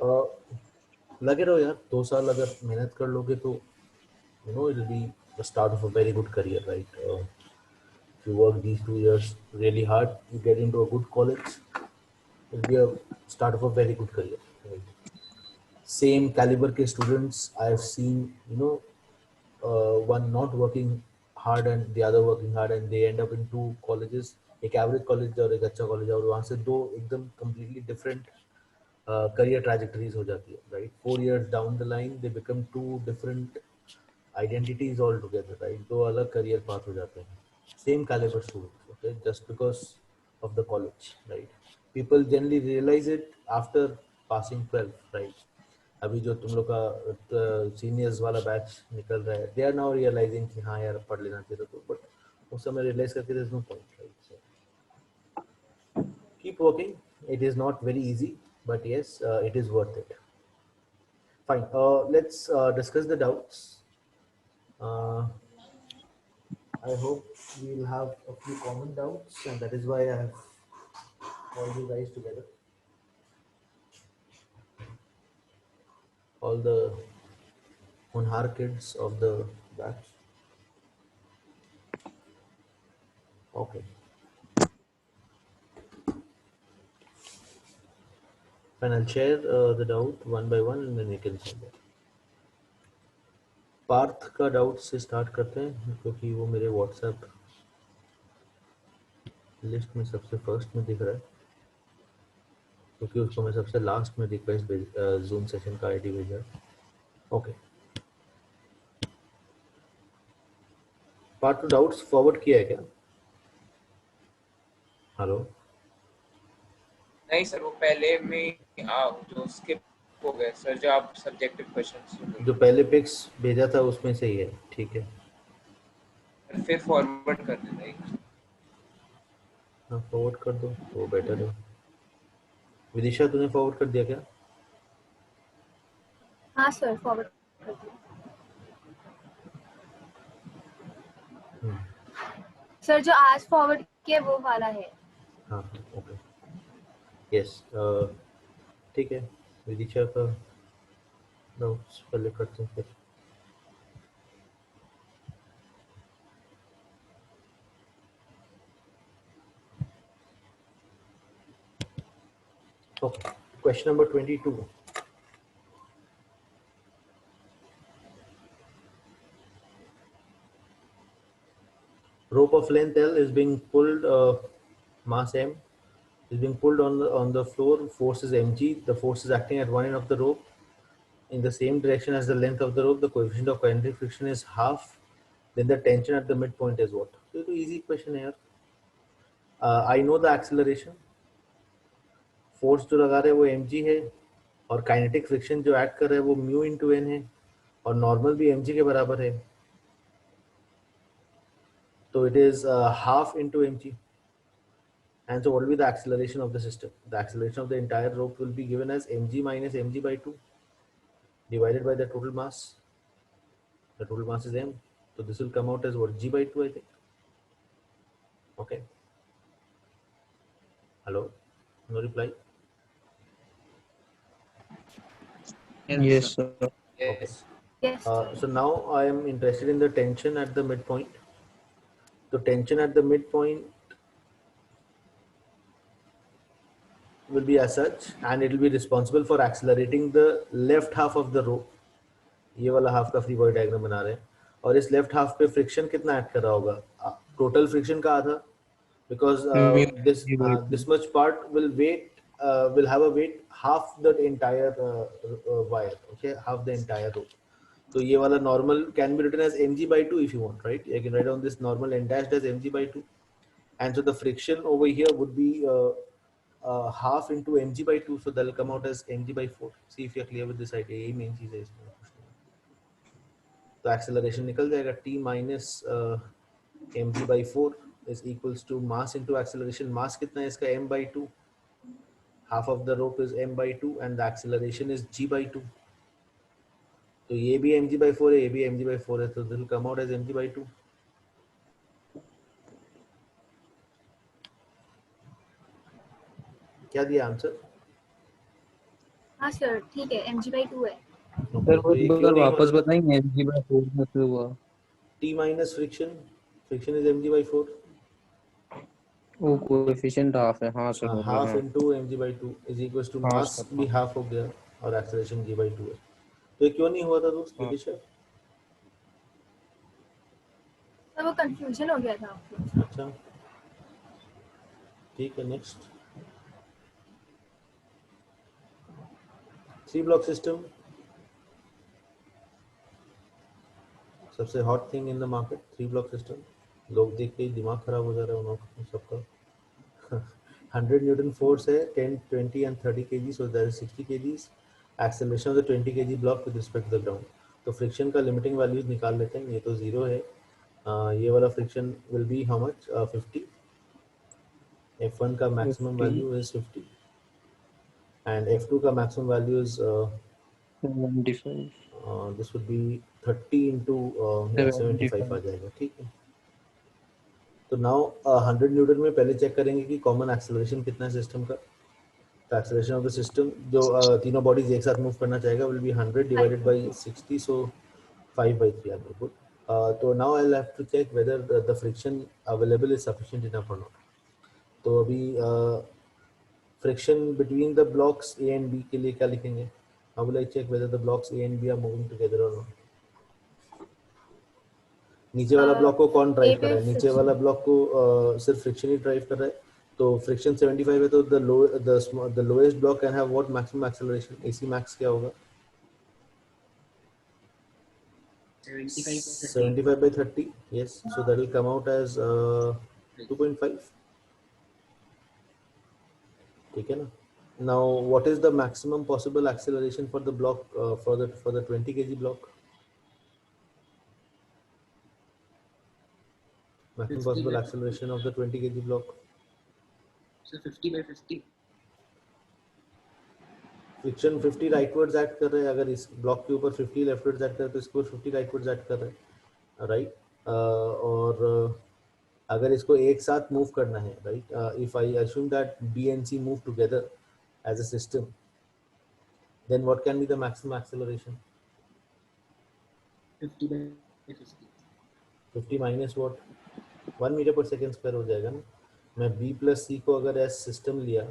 लगे रहो यार, 2 साल अगर मेहनत कर लोगे तो it'll be the start of a very good career, right? If you work these 2 years really hard, you get into a good college, it'll be a start of a very good career, right? Same caliber के students I have seen, one not working hard and the other working hard, and they end up in two colleges, एक average college और एक अच्छा college, और वहाँ से दो एकदम completely different career trajectories हो जाती है, right? 4 years down the line they become two different identities altogether, right? दो अलग career path हो जाते हैं, same caliber students, okay, just because of the college, right? People generally realize it after passing 12th, right? अभी जो तुम लोग का सीनियर्स वाला बैच निकल रहा है, दे आर नाउ रियलाइजिंग कि हाँ यार पढ़ लेना चाहिए, तो बट उस समय रियलाइज करके there is no point, right? So keep working, it is not very easy, but yes, it is worth it. Fine. Let's discuss the doubts. Uh, I hope we'll have a few common doubts, and that is why I have called you guys together. All the Honhar kids of the batch. Okay. Fine. I'll share the doubt one by one, and then we can solve it. Parth का doubt से start करते हैं, क्योंकि वो मेरे WhatsApp list में सबसे first में दिख रहा है, क्योंकि उसको मैं सबसे लास्ट में रिक्वेस्ट जूम सेशन का आईडी भेजा। Okay, part two doubts forward किया है क्या? हेलो? नहीं सर, वो पहले में आप जो स्किप हो गए सर, जो आप सब्जेक्टिव क्वेश्चंस जो पहले पिक्स भेजा था उसमें से ही है, ठीक है। फिर फॉरवर्ड कर देना एक। हाँ, फॉरवर्ड कर दो तो बेटर है। विदिशा, तूने फॉरवर्ड कर दिया क्या? हाँ सर, फॉरवर्ड कर दिया। सर जो आज फॉरवर्ड किया वो वाला है। हाँ हाँ, ओके, यस, ठीक है। विदिशा का डाउट्स पहले करते हैं फिर। Okay, question number 22. Rope of length L is being pulled, mass M is being pulled on the floor, force is mg, the force is acting at one end of the rope in the same direction as the length of the rope, the coefficient of kinetic friction is half, then the tension at the midpoint is what? So it's easy question here. I know the acceleration, force जो लगा रहे हैं वो mg है, और kinetic friction जो add कर रहे हैं वो म्यू इंटू एन है, और नॉर्मल भी mg के बराबर है, तो it is half into mg. And so what will be the acceleration of the system? The acceleration of the entire rope will be given as mg minus mg by 2 divided by the total mass. The total mass is m. So this will come out as what? G by 2, I think. Okay. Hello? No reply? Yes, sir. Okay. Yes sir. So now I am interested in the tension at the midpoint. So tension at the midpoint will be as such, and it will be responsible for accelerating the left half of the rope. ये वाला half का free body diagram बना रहे हैं, और इस left half पे friction कितना ऐड कर रहा होगा? टोटल फ्रिक्शन का आधा, because this much part will have a weight half the entire wire, okay, half the entire rope. So ये वाला normal can be written as mg by 2 if you want, right? You can write down this normal n dash as mg by 2, and so the friction over here would be half into mg by 2, so that will come out as mg by 4. See if you are clear with this idea. यही main चीज है इसमें। तो acceleration निकल जाएगा t minus mg by 4 is equals to mass into acceleration. Mass कितना है इसका? m by 2. Half of the rope is m by 2 and the acceleration is g by 2. तो ये भी mg by 4 है, ये भी mg by 4 है, तो this will come out as mg by 2. क्या दिया आंसर? हाँ सर ठीक है, mg/2 है। सर तो वो ये एक क्यों बार नहीं वापस होगा? बताएंगे mg/4 मतलब हुआ। T minus friction, friction is mg/4, वो कोएफिशिएंट हाफ है, हाँ सर हो गया। हाफ हाँ into mg/2 is equal to हाँ मास सर भी हाँ हाफ हो गया और एक्सेलरेशन g/2 है। तो ये क्यों नहीं हुआ था दोस्त हाँ। विदिशा? सर वो कंफ्यूजन हो गया था आपको। अच्छा ठीक है, नेक्स्ट। 3 ब्लॉक सिस्टम, सबसे hot thing in the market. 3 block system, लोग देख के ही दिमाग खराब हो जा रहा है उन लोगों सबका। 100 न्यूटन फोर्स है, 10, 20 and 30 kg, so that is 60 kgs. Acceleration of the 20 kg block with respect to the ground. तो फ्रिक्शन का लिमिटिंग वैल्यूज निकाल लेते हैं। ये तो जीरो है। ये वाला friction will B how much? 50। F1 का maximum 50 value is 50 and F2 का maximum value is 75 this would be 30 into 75 आ 75 जाएगा। ठीक है, तो नाउ 100 न्यूटन में पहले चेक करेंगे कि कॉमन एक्सेलरेशन कितना है सिस्टम का। तो एक्सेलरेशन ऑफ द सिस्टम जो तीनों बॉडीज एक साथ मूव करना चाहेगा will be 100 divided by 60, so 5/3 आगे गुड। तो now I will have to check whether the friction available is sufficient enough और नॉट। तो अभी friction between the blocks A and B के लिए क्या लिखेंगे? How will I check whether the blocks A and B are moving together और not? नीचे वाला ब्लॉक को कौन ड्राइव कर रहा है? नीचे वाला ब्लॉक को सिर्फ फ्रिक्शन ही ड्राइव कर रहा है। तो फ्रिक्शन 75 है, तो the lowest block can have what maximum acceleration? AC max क्या होगा? 75/30, yes, so that will come out as 2.5. ठीक है ना? Now what is the maximum possible acceleration for the block, for the 20 kg block? Maximum possible acceleration of the 20 kg block. So 50/50. Friction 50 rightwards add कर रहे हैं, अगर इस block के ऊपर 50 लेफ्टवर्ड्स ऐड करें तो इसको 50 राइटवर्ड्स ऐड कर रहे हैं, राइट? और अगर इसको एक साथ मूव करना है, right, if I assume that B and C move together as a system, then what can be the maximum acceleration? 50/50. 50 minus what? 1 meter पर सेकेंड स्क्वायर हो जाएगा ना। मैं बी प्लस सी को अगर एज सिस्टम लिया,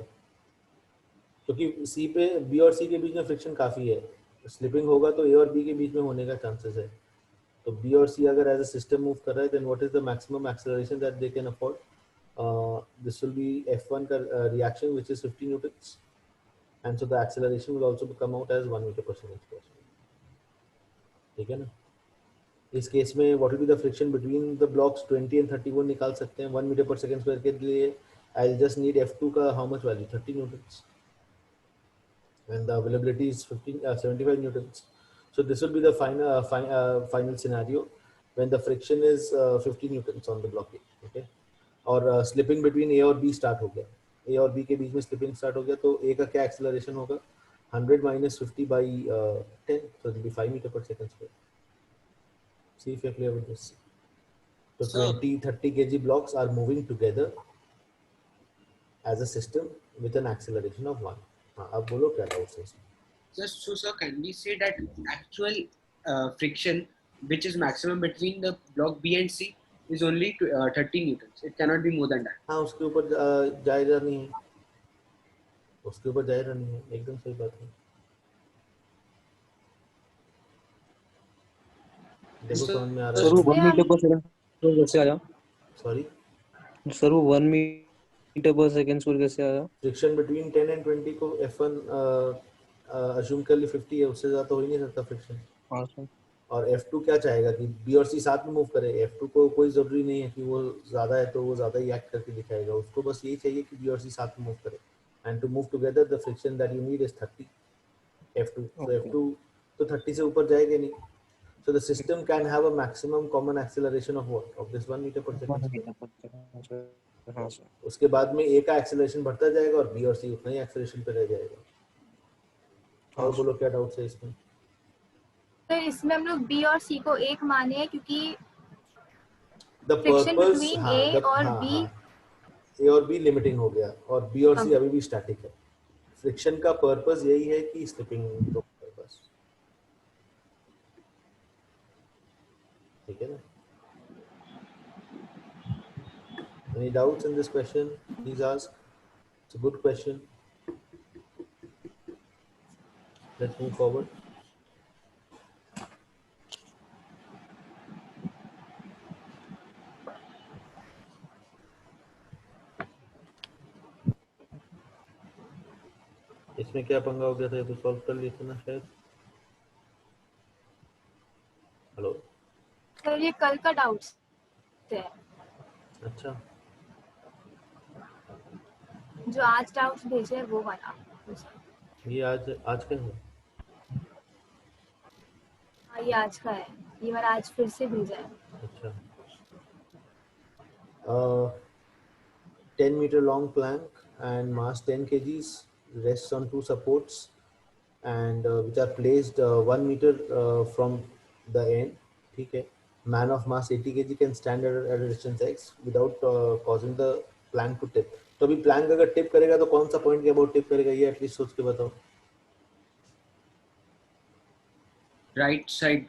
क्योंकि सी पे बी और सी के बीच में फ्रिक्शन काफ़ी है, स्लिपिंग होगा तो ए और बी के बीच में होने का चांसेस है। तो बी और सी अगर एज अ सिस्टम मूव कर रहा है, then what is the maximum acceleration that they can afford? This will be F1 का reaction which is 50 newtons, and so the acceleration will also come out as 1 meter per second square. ठीक है ना? इस case में what will be the friction between the blocks 20 and 30 वो निकाल सकते हैं। 1 मीटर पर सेकंड स्क्वायर के लिए आई विल जस्ट नीड F2 का how much value? 30 Newton's, and the availability is 75 newtons. So this will be the final scenario when the friction is 50 newtons on the blockage. Okay, और slipping between A और B start हो गया, A और B के बीच में slipping start हो गया, तो A का क्या acceleration होगा? 100 minus 50 by 10, so it will be 5 meter per second square. See if you're clear with this. So 20-30 kg blocks are moving together as a system with an acceleration of 1. हाँ, अब बोलो क्या doubt है इसमें? So sir, can we say that actual friction, which is maximum between the block B and C, is only 30 newtons? It cannot be more than that. हाँ, उसके ऊपर जायजा नहीं है, उसके ऊपर जायजा नहीं है, एकदम सही बात है। देखो समझ में आ रहा सर वो है? 1 मीटर पर सेकंड स्क्वायर कैसे आया? सॉरी, सर वो 1 मीटर पर सेकंड स्क्वायर कैसे आया? फ्रिक्शन बिटवीन 10 एंड 20 को F1 अज्यूम कर ली 50 है, उससे ज़्यादा तो हो ही नहीं सकता फ्रिक्शन। हाँ सर। और F2 क्या चाहेगा कि B और C साथ में मूव करे? F2 को कोई ज़रूरी नहीं है कि वो ज़्यादा है तो वो ज़्यादा ही एक्ट करके दिखाएगा, उसको बस यही चाहिए कि B और C साथ में मूव करे, and to move together the friction that you need is 30 F2. So F2 तो 30 से ऊपर जाएगा नहीं, so the system can have a maximum common acceleration of what? Of this 1 meter per second square. हाँ sir. उसके बाद में A का एक्सेलरेशन बढ़ता जाएगा और B और C उतना ही एक्सेलरेशन पे रह जाएगा। और बोलो क्या डाउट है इसमें? तो इसमें हम लोग B और C को एक माने हैं क्योंकि The फ्रिक्शन purpose, बिटवीन हाँ, A और हाँ, B, हाँ, A और B लिमिटिंग हो गया और B और C अभी भी स्टैटिक है। फ्रिक्शन का पर्पस यही है कि स्लिपिंग रोक पर्पस, ठीक है ना? Any doubts in this question? Please ask. It's a good question. Let's move forward. इसमें क्या पंगा हो गया था? ये तो सॉल्व कर लिए थे ना शायद। हेलो। सर ये कल का डाउट्स है, अच्छा, जो आज डाउट्स भेजे है वो वाला। ये आज आज का है? हाँ ये आज का है, ये वाला आज फिर से भेजा है। अच्छा। 10 meter long plank and mass 10 kgs rests on two supports and which are placed 1 meter from the end, ठीक है? Man of mass 80 kg can stand at a distance x without causing the plank to tip. तो अभी plank अगर tip करेगा तो कौन सा point के about tip करेगा, ये at least सोच के बताओ। Right side.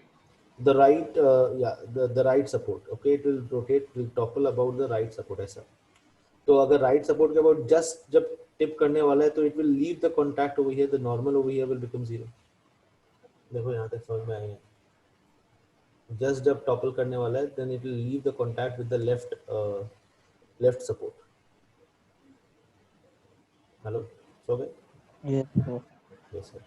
The right the right support, okay, it will rotate, will topple about the right support ऐसा। तो अगर राइट सपोर्ट के अबाउट जस्ट जब टिप करने वाला है तो it will leave the contact over here, the normal over here will become zero. देखो यहाँ तक समझ में आएगा। जस्ट जब टॉपल करने वाला है then it will leave the contact with the left support. Hello, सो गए? Yes, sir. Yes sir.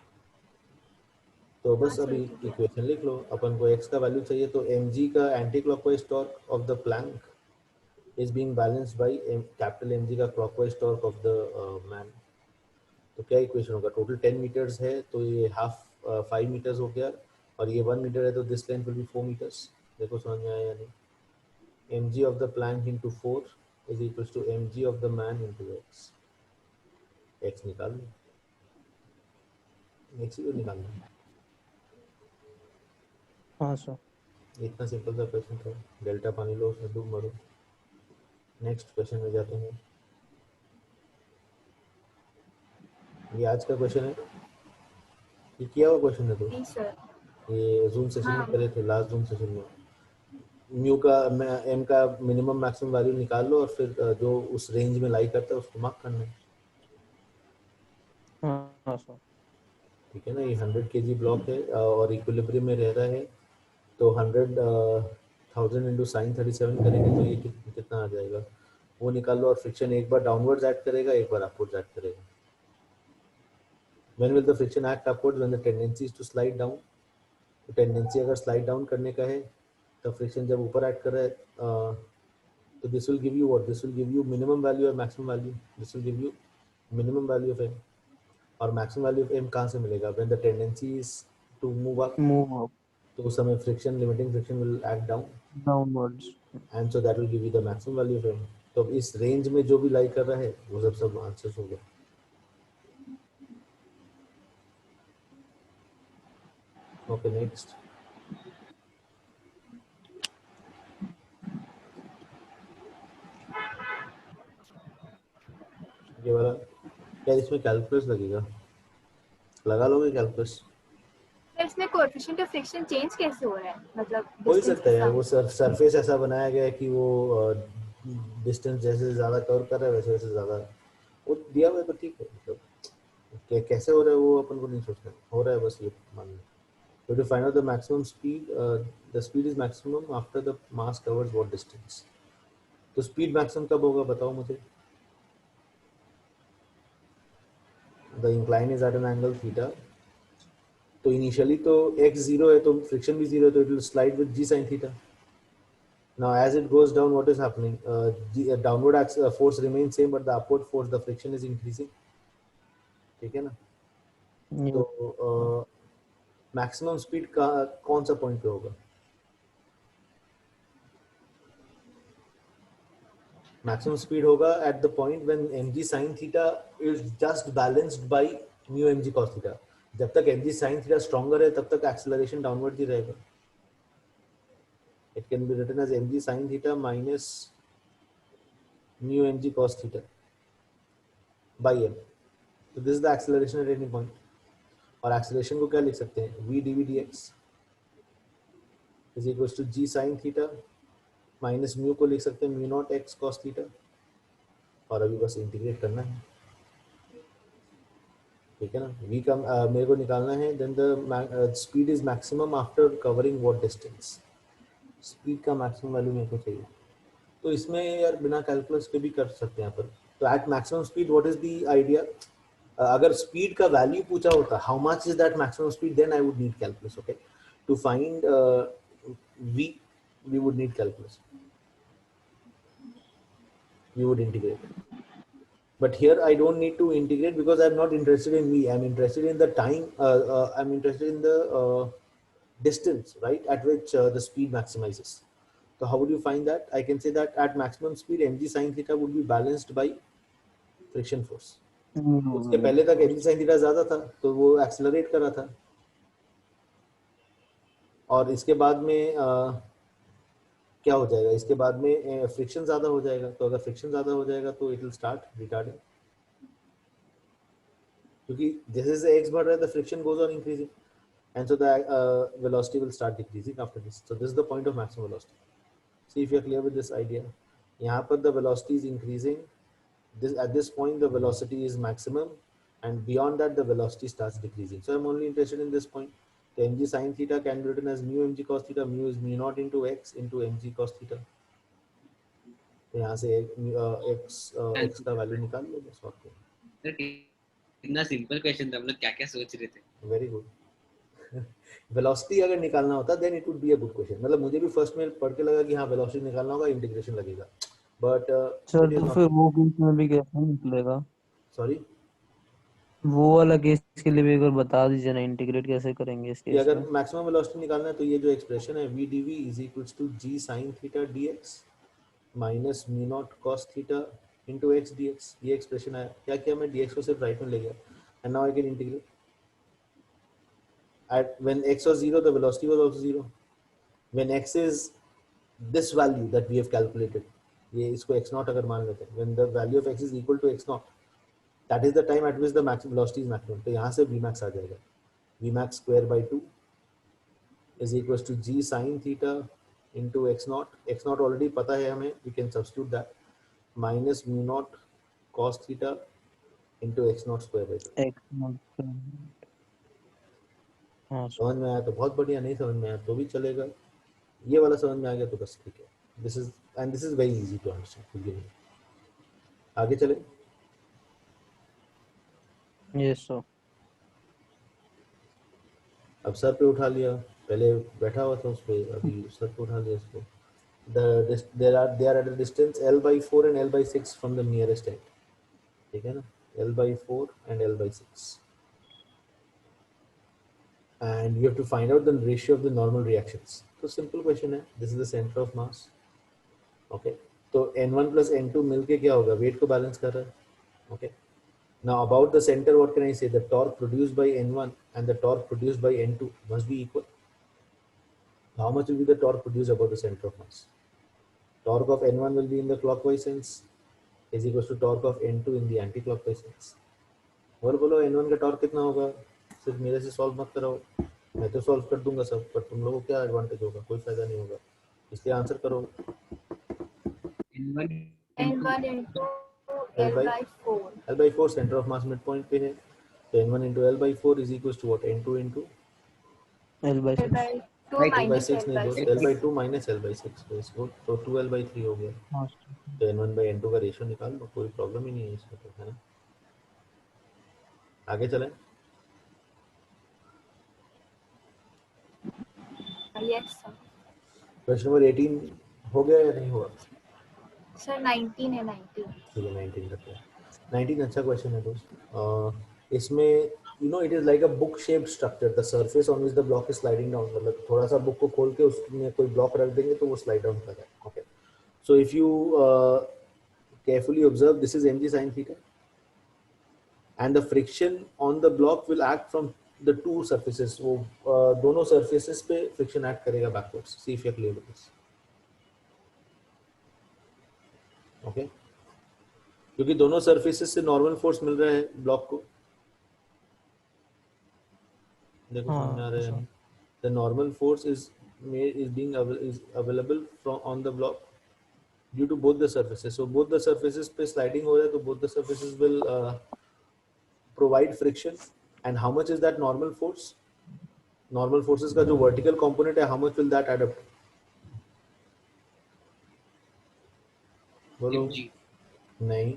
तो बस हाँ, अभी सर, ठीक है। इक्वेशन लिख लो। अपन को x का वैल्यू चाहिए तो mg का anti clockwise torque of the plank is being balanced by capital mg का clockwise torque of the man. तो क्या इक्वेशन होगा? टोटल 10 मीटर्स है तो ये हाफ 5 मीटर्स हो गया, और ये 1 मीटर है तो this length will be 4 meters. देखो समझ में आया या नहीं? mg of the plank into 4 is equals to mg of the man into x। x निकाल लो, x ही तो निकालना है। हाँ सर। इतना सिंपल सा क्वेश्चन था। डेल्टा पानी लो, उसमें डूब मरो। नेक्स्ट क्वेश्चन में जाते हैं। ये आज का क्वेश्चन है, ये किया हुआ क्वेश्चन है तो नहीं सर। ये जूम सेशन में हाँ। करे थे, लास्ट जूम सेशन में। म्यू का एम का मिनिमम मैक्सिमम वैल्यू निकाल लो और फिर जो उस रेंज में लाई करता है उसको मार्क करना है, हाँ सर। ठीक है ना? ये 100 kg ब्लॉक है और इक्विलिब्रियम में रह रहा है, तो 100,000 इंटू साइन 37 करेंगे तो ये कितना आ जाएगा वो निकाल लो। और फ्रिक्शन एक बार डाउनवर्ड्स ऐड करेगा, एक बार अपवर्ड्स ऐड करेगा। When will the friction act upwards? When the tendency is to slide down. तो टेंडेंसी अगर स्लाइड डाउन करने का है तो फ्रिक्शन जब ऊपर ऐड कर रहा है तो this will give you what? This will give you minimum value और maximum value. This will give you minimum value of M, और मैक्सिमम वैल्यू ऑफ एम कहाँ से मिलेगा? When the tendency is to move up, Move up तो उस समय friction, limiting friction will act down downwards. And so that will give you the maximum value of M. तो अब इस range में जो भी लाई कर रहा है वो सब आंसर्स हो गए। Okay next. ये वाला क्या इसमें कैलकुलस लगेगा? लगा लोगे कैलकुलस? सर इसमें कोएफिशिएंट ऑफ फ्रिक्शन चेंज कैसे हो रहा है, मतलब हो ही डिस्टेंस सकता है के यार, साथ? वो सरफेस ऐसा बनाया गया है कि वो डिस्टेंस जैसे ज़्यादा कवर कर रहा है वैसे वैसे ज़्यादा वो दिया हुआ है, तो ठीक है। मतलब कैसे हो रहा है वो अपन को नहीं सोचना है, हो रहा है बस ये मान लो। So to find out the maximum speed, the speed is maximum after the mass covers what distance? तो speed maximum कब होगा बताओ मुझे? The incline is at an angle theta. तो इनिशियली तो x 0 है तो फ्रिक्शन भी 0 है, तो it will slide with g sin theta. Now as it goes down, what is happening? The downward force remains same, but the upward force, the friction is increasing. ठीक है ना? Yes. तो maximum speed का कौन सा point पे होगा? Maximum speed होगा at the point when mg sin theta is just balanced bye mu mg cos theta. जब तक mg sin थीटा स्ट्रॉन्गर है तब तक एक्सेलरेशन डाउनवर्ड ही रहेगा। It can be written as mg sin theta minus mu mg cos theta by m। तो this is the acceleration at any point. और acceleration को क्या लिख सकते हैं, v dv dx is equals to g sin theta minus mu को लिख सकते हैं mu nought x cos theta, और अभी बस इंटीग्रेट करना है, ठीक है ना। v का मेरे को निकालना है, then the speed is maximum after covering what distance, speed का मैक्सिमम वैल्यू मेरे को चाहिए। तो इसमें यार बिना कैलकुलस के भी कर सकते हैं यहाँ पर। तो at maximum speed what is the idea, अगर स्पीड का वैल्यू पूछा होता how much is that maximum speed, then I would need calculus. Okay, to find we would need calculus, we would integrate. But here I don't need to integrate because I'm not interested in v, I'm interested in the time, I'm interested in the distance, right, at which the speed maximizes. So how would you find that? I can say that at maximum speed mg sin theta would be balanced by friction force. उसके पहले तक mg sin theta ज्यादा था तो वो accelerate कर रहा था, और इसके बाद में क्या हो जाएगा, इसके बाद में फ्रिक्शन ज्यादा हो जाएगा। तो अगर फ्रिक्शन ज्यादा हो जाएगा तो इट विल स्टार्ट रिटार्डिंग, क्योंकि जैसे जैसे x बढ़ रहा है the friction goes on increasing and so the velocity will start decreasing after this. So this is the point of maximum velocity. See if you are clear with this idea. यहाँ पर the velocity is increasing, this at this point the velocity is maximum and beyond that the velocity starts decreasing. So I'm only interested in this point. So mg sin theta can be written as mu mg cos theta, mu is mu naught into x into mg cos theta. तो यहाँ से x का value निकाल लो बस, और क्या। Sir कितना simple question था, हम लोग क्या क्या सोच रहे थे। Very good. वेलोसिटी अगर निकालना होता then it would be a good question. मतलब मुझे भी फर्स्ट में पढ़ के लगा कि हाँ वेलोसिटी निकालना होगा, इंटीग्रेशन लगेगा, बट सर तो फिर वो केस में भी कैसे निकलेगा? सॉरी, वो वाला केस के लिए भी एक बार बता दीजिए ना, इंटीग्रेट कैसे करेंगे इस कि केस अगर में? मैक्सिमम वेलोसिटी निकालना है तो ये जो एक्सप्रेशन है v dv is equals to g sin theta dx minus mu nought cos theta into x dx, ये एक्सप्रेशन आया। क्या किया मैं, dx को सिर्फ राइट में ले गया and now I can integrate. at when x was 0 the velocity was also 0, when x is this value that we have calculated, ये इसको x naught अगर मान लेते हैं, when the value of x is equal to x naught, that is the time at which the maximum velocity is maximum. तो यहाँ से vmax आ जाएगा, vmax square by 2 is equals to g sin theta into x naught, x naught already पता है हमें, we can substitute that, minus mu naught cos theta into x naught square by 2. हाँ समझ में आया तो बहुत बढ़िया, नहीं समझ में आया तो भी चलेगा, ये वाला समझ में आ गया तो बस ठीक है। This is very easy to understand. आगे चले। Yes sir. अब सर पे उठा लिया, पहले बैठा हुआ था उस पे, अभी सर पे उठा लिया इसको। they are at a distance l/4 and l/6 from the nearest end, ठीक है ना, l/4 and l/6, and you have to find out the ratio of the normal reactions. तो simple question है, this is the center of mass, okay, तो n1 plus n2 मिलके क्या होगा, weight को balance कर रहा है, okay. Now about the center what can I say, the torque produced by n1 and the torque produced by n2 must be equal. How much will be the torque produced about the center of mass? Torque of n1 will be in the clockwise sense is equals to torque of n2 in the anti-clockwise sense. और बोलो n1 का torque कितना होगा, सिर्फ मेरे से solve मत कराओ, मैं तो सॉल्व कर दूंगा सब, पर तुम लोगों को क्या एडवांटेज होगा, कोई फायदा नहीं होगा, इसलिए आंसर करो। n1 n1 into l/4 l/4 centre of mass mid point पे है, तो n1 into l/4 is equals to what, n2 into l/6 l/2 Right, minus l/6 नहीं दोस्त, l/6 l/2 minus l/6, तो इसको तो 2l/3 हो गया, हाँ तो n1/n2 का रेशियो निकाल लो, कोई प्रॉब्लम ही नहीं है इसमें तो, है ना। आगे चलें। yes sir. क्वेश्चन नंबर 18 हो गया या नहीं हुआ? सर 19 है 19। ठीक है 19 करते हैं। 19 अच्छा क्वेश्चन है दोस्त। इसमें you know it is like a book shaped structure, the surface on which the block is sliding down, मतलब थोड़ा सा बुक को खोल के उसमें कोई ब्लॉक रख देंगे तो वो स्लाइड डाउन कर रहा है, okay. So if you carefully observe, this is mg sin theta and the friction on the block will act from the two surfaces, वो दोनों surfaces पे friction act करेगा backwards. See if you are clear with this, okay, क्योंकि दोनों surfaces से normal force मिल रहा है block को, देखो सामने आ रहा है या नहीं? The normal force is available from on the block due to both the surfaces. So both the surfaces पे sliding हो रहा है, तो both the surfaces will provide friction. And how much is that normal force? Normal forces का जो vertical component है, how much will that add up? बोलो। mg नहीं,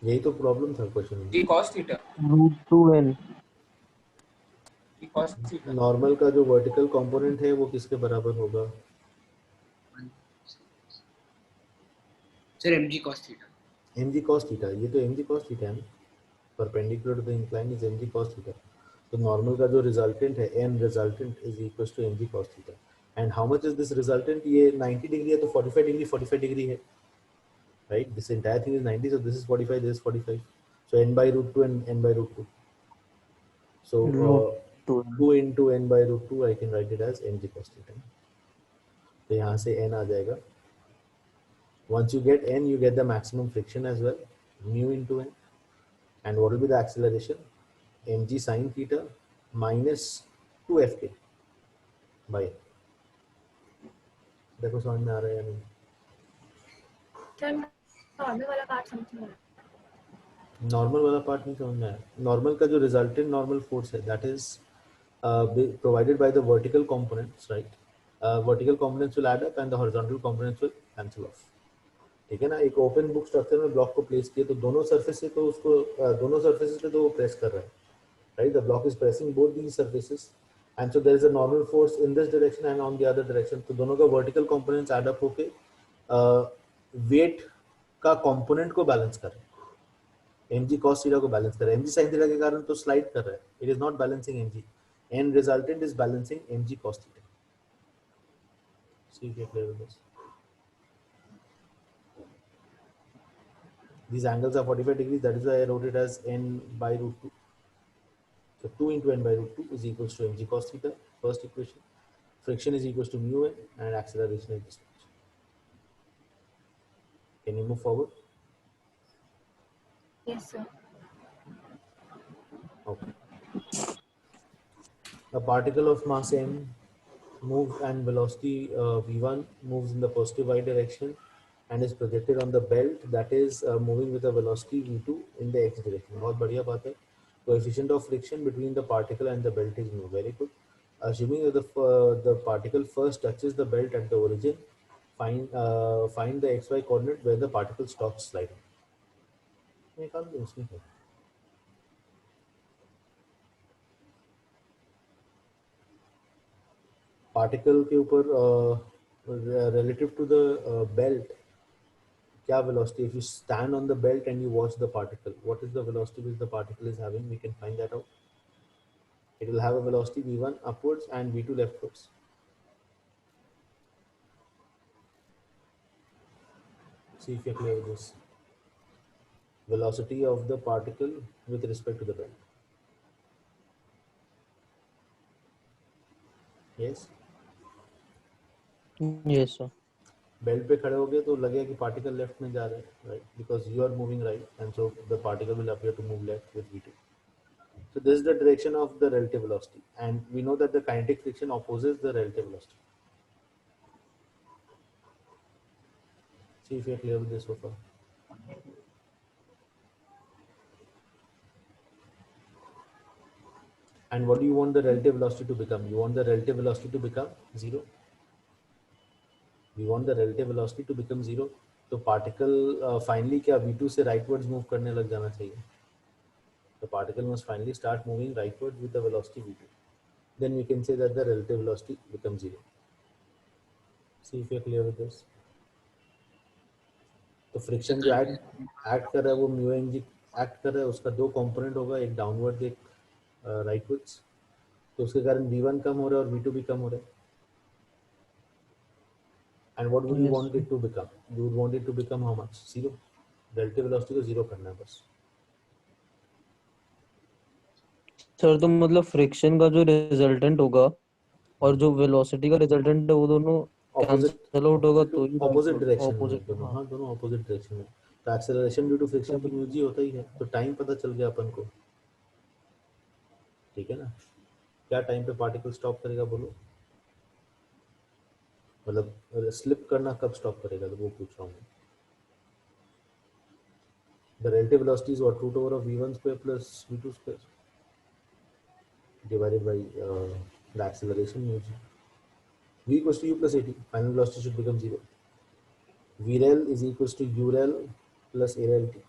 यही तो प्रॉब्लम था क्वेश्चन में। g cos theta, √2n g cos theta. Normal का जो वर्टिकल कंपोनेंट है वो किसके बराबर होगा? sir mg cos theta. mg cos theta, ये तो mg cos थीटा है ना, perpendicular to the incline is mg cos theta. तो नॉर्मल का जो रिजल्टेंट है n resultant is equal to mg cos theta. And how much is this resultant? ये 90 degree है तो 45 डिग्री है, right? This entire thing is 90, so this is 45, this is 45, so n by root 2 and n by root 2, so √2n 2 into n by root 2 I can write it as mg cos theta। तो यहाँ से n आ जाएगा। Once you get n, you get the maximum friction as well, mu into n. And what will be the acceleration? mg sin theta minus 2fk by n. देखो समझ में आ रहा है या नहीं? सर नॉर्मल वाला पार्ट समझ में नॉर्मल वाला पार्ट नहीं समझ में आया। नॉर्मल का जो रिजल्टेंट नॉर्मल फोर्स है, that is provided by the vertical components, right? Vertical components will add up and the horizontal components will cancel off. ठीक है ना? एक ओपन बुक स्ट्रक्चर में ब्लॉक को प्लेस किए तो दोनों सरफेस से तो उसको दोनों सरफेसेस पे तो वो प्रेस कर रहा है, right? The block is pressing both these surfaces and so there is a normal force in this direction and on the other direction. तो दोनों का वर्टिकल कंपोनेंट्स ऐड अप होके वेट का कंपोनेंट को बैलेंस कर रहे हैं। mg cos थीटा को बैलेंस कर रहा है, mg sin थीटा के कारण तो स्लाइड कर रहा है, it is not balancing mg, and resultant is balancing mg cos theta. See if you're clear with this. These angles are 45 degrees, that is why I wrote it as n by root 2. So 2 into n by root 2 is equals to mg cos theta, first equation. Friction is equals to mu n and acceleration is this much. Can you move forward? Yes sir Okay. A particle of mass m moves and velocity v1 moves in the positive y direction and is projected on the belt that is moving with a velocity v2 in the x direction. बहुत बढ़िया बात है। Coefficient of friction between the particle and the belt is mu. Very good. Assuming that the particle first touches the belt at the origin, find the xy coordinate where the particle stops sliding. निकाल दो उसमें क्या? Particle के ऊपर relative to the belt क्या velocity? If you stand on the belt and you watch the particle, what is the velocity which the particle is having? We can find that out. It will have a velocity v1 upwards and v2 leftwards. See if you're clear with this. Velocity of the particle with respect to the belt. Yes. yes sir belt पे खड़े हो गए तो लगेगा कि particle left में जा रहे हैं, right? Because you are moving right and so the particle will appear to move left with v2. So this is the direction of the relative velocity, and we know that the kinetic friction opposes the relative velocity. See if you are clear with this so far. And what do you want the relative velocity to become? You want the relative velocity to become 0. We want the relative velocity to become 0. तो particle finally क्या v2 से rightwards move करने लग जाना चाहिए. The particle must finally start moving rightwards with the velocity v2. Then we can say that the relative velocity becomes 0. See if you are clear with this. तो friction जो act कर रहा है वो म्यू एन जी एक्ट कर रहा है, उसका दो कंपोनेंट होगा, एक डाउनवर्ड एक राइटवर्ड्स, तो उसके कारण v1 कम हो रहा है और v2 भी कम हो रहा है. And what would you Yes. Want it to become? You would want it to become how much? 0. Relative velocity को 0 करना है बस. सर तो मतलब फ्रिक्शन का जो रिजल्टेंट होगा और जो वेलोसिटी का रिजल्टेंट है वो दोनों ऑपोजिट कैंसिल आउट होगा तो ही ऑपोजिट डायरेक्शन में ऑपोजिट दोनों. हाँ, दोनों ऑपोजिट डायरेक्शन में. तो एक्सेलरेशन ड्यू टू फ्रिक्शन तो म्यू जी होता ही है. तो टाइम पता चल गया अपन को. ठीक है ना? क्या टाइम पे पार्टिकल स्टॉप करेगा बोलो, मतलब स्लिप करना कब स्टॉप करेगा, तो वो पूछ रहा हूँ। The relative velocity is what, root over of v1 square plus v2 square divided by the acceleration u g. V equals to u plus at. Final velocity should become 0. vrel is equals to urel plus arel t.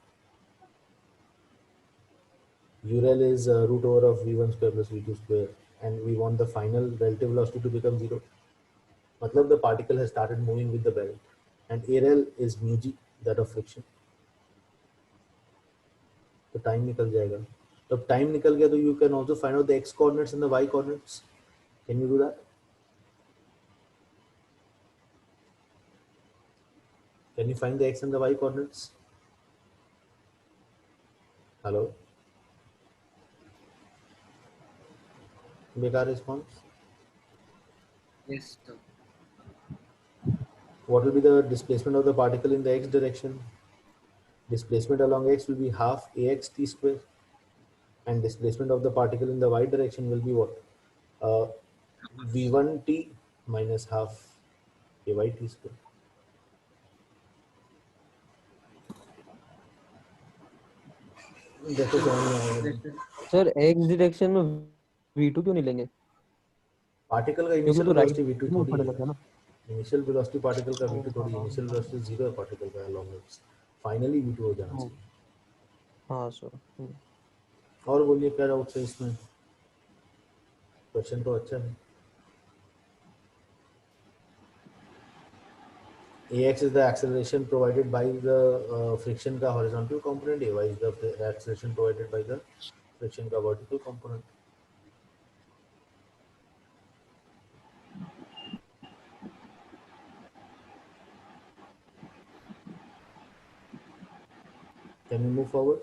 Urel is root over of v1 square plus v2 square, and we want the final relative velocity to become 0. Matlab the particle has started moving with the belt, and arel is mu g, that of friction. तो time निकल जाएगा. तो अब time निकल गया तो you can also find out the X coordinates and the Y coordinates. Can you do that? Can you find the x and the y coordinates? Hello? Bekar response. Yes, sir. What will be the displacement of the particle in the x direction? Displacement along x will be half ax t square, and displacement of the particle in the y direction will be what? V1 t minus half ay t square. देखो समझ में आएगा. Yes, sir. Sir x direction में v2 क्यों नहीं लेंगे, particle का क्योंकि इनिशियल तो राइट वेलोसिटी v2 में थोड़ी ऊपर है. लगा ना. इनिशियल वेलोसिटी पार्टिकल का v2 थोड़ी है. इनिशियल वेलोसिटी 0 है पार्टिकल का along x. फाइनली v2 हो जाना चाहिए. हाँ सर. और बोलिए क्या डाउट है इसमें? क्वेश्चन तो अच्छा है. ax is the acceleration provided by the friction का horizontal component. ay is the acceleration provided by the friction का vertical component. Can we move forward?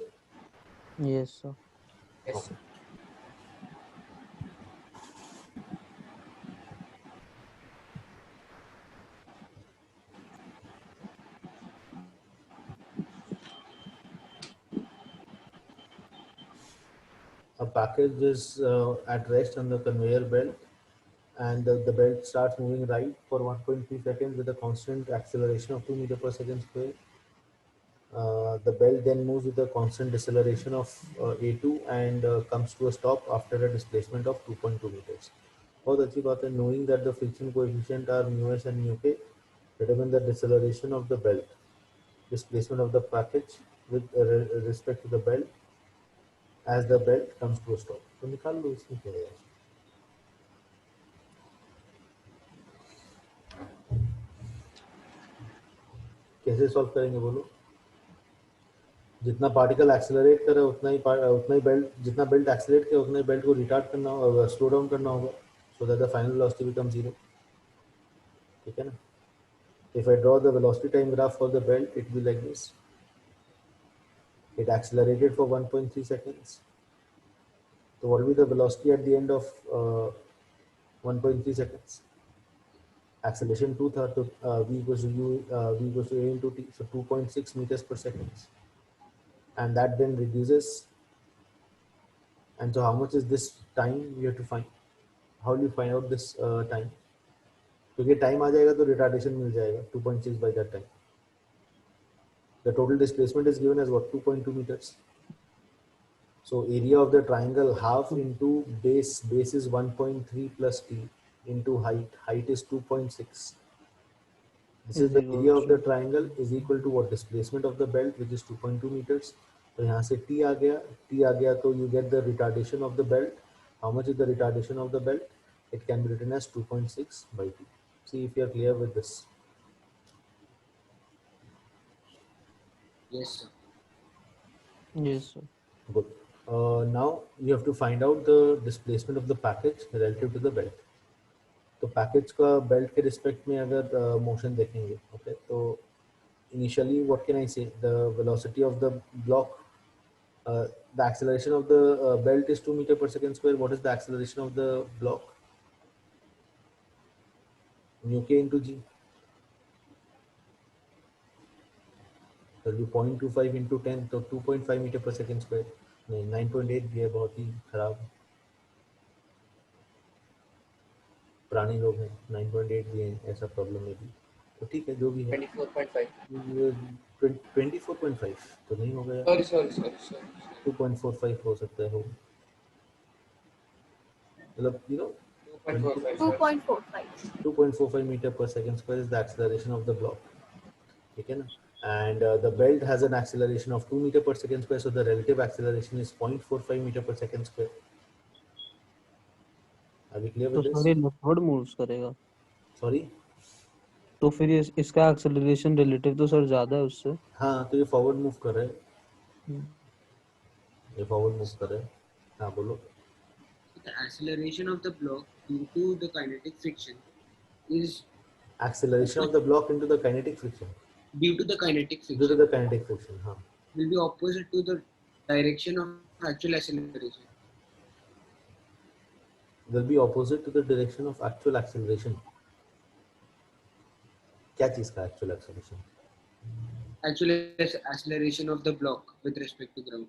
Yes sir. Yes. Okay. A package is at rest on the conveyor belt, and the belt starts moving right for 1.3 seconds with a constant acceleration of 2 meter per second square. The belt then moves with a constant deceleration of a2 and comes to a stop after a displacement of 2.2 meters. बहुत अच्छी बात है. Knowing that the friction coefficient are mu s and mu k, determine the deceleration of the belt, displacement of the package with respect to the belt as the belt comes to a stop. तो निकाल लो इसमें क्या है यार. कैसे solve करेंगे बोलो? जितना पार्टिकल एक्सेलरेट करे उतना ही बेल्ट, जितना बेल्ट एक्सेलरेट करे उतना ही बेल्ट को रिटार्ड करना होगा, स्लो डाउन करना होगा, so that the final velocity become 0. ठीक है ना? If I draw the velocity time graph for the belt, it will like this. It accelerated for 1.3 seconds. So what will be the velocity at the end of 1.3 seconds? Acceleration 2 था, तो v equals to u, v equals to a into t, so 2.6 meters per second. And that then reduces. And so how much is this time you have to find? How will you find out this time? क्योंकि time आ जाएगा तो retardation मिल जाएगा 2.6 by that time. The total displacement is given as what? 2.2 meters. So area of the triangle half into base. Base is 1.3 plus t into height. Height is 2.6. This is the area of the triangle is equal to what? Displacement of the belt, which is 2.2 meters. तो यहाँ से t आ गया तो you get the retardation of the belt. How much is the retardation of the belt? It can be written as 2.6 by t. See if you are clear with this. Yes, sir. Yes sir. Good. Now you have to find out the displacement of the package relative to the belt. तो package का belt के respect में अगर motion देखेंगे, okay, तो initially what can I से, the velocity of the block, the acceleration of the belt is 2 meter per second square. What is the acceleration of the block? Mu k into g. So 0.25 into 10, तो 2.5 meter per second square. नहीं, 9.8 भी है, बहुत ही खराब. प्राणी लोग हैं 9.8 भी हैं, ऐसा प्रॉब्लम में भी, तो ठीक है जो भी है 24.5 24.5 तो नहीं हो गया, सॉरी 2.45 हो सकता है, हो मतलब 2.45 2.45 meter per second square is the acceleration of the block, ठीक है ना, and the belt has an acceleration of 2 meter per second square, so the relative acceleration is 0.45 meter per second square. Are we clear तो with this? Sir ये leftward moves करेगा, Sorry, तो फिर इसका acceleration relative तो sir ज्यादा है उससे। हाँ तो ये फॉरवर्ड मूव कर रहा है, हम्म, ये फॉरवर्ड मूव कर रहा है, हाँ बोलो। The acceleration of the block due to the kinetic friction is Acceleration of the block into the kinetic friction, due to the kinetic due to friction the kinetic friction, हाँ will be opposite to the direction of actual acceleration. will be opposite to the direction of actual acceleration. क्या चीज का actual acceleration? Actual acceleration of the block with respect to ground.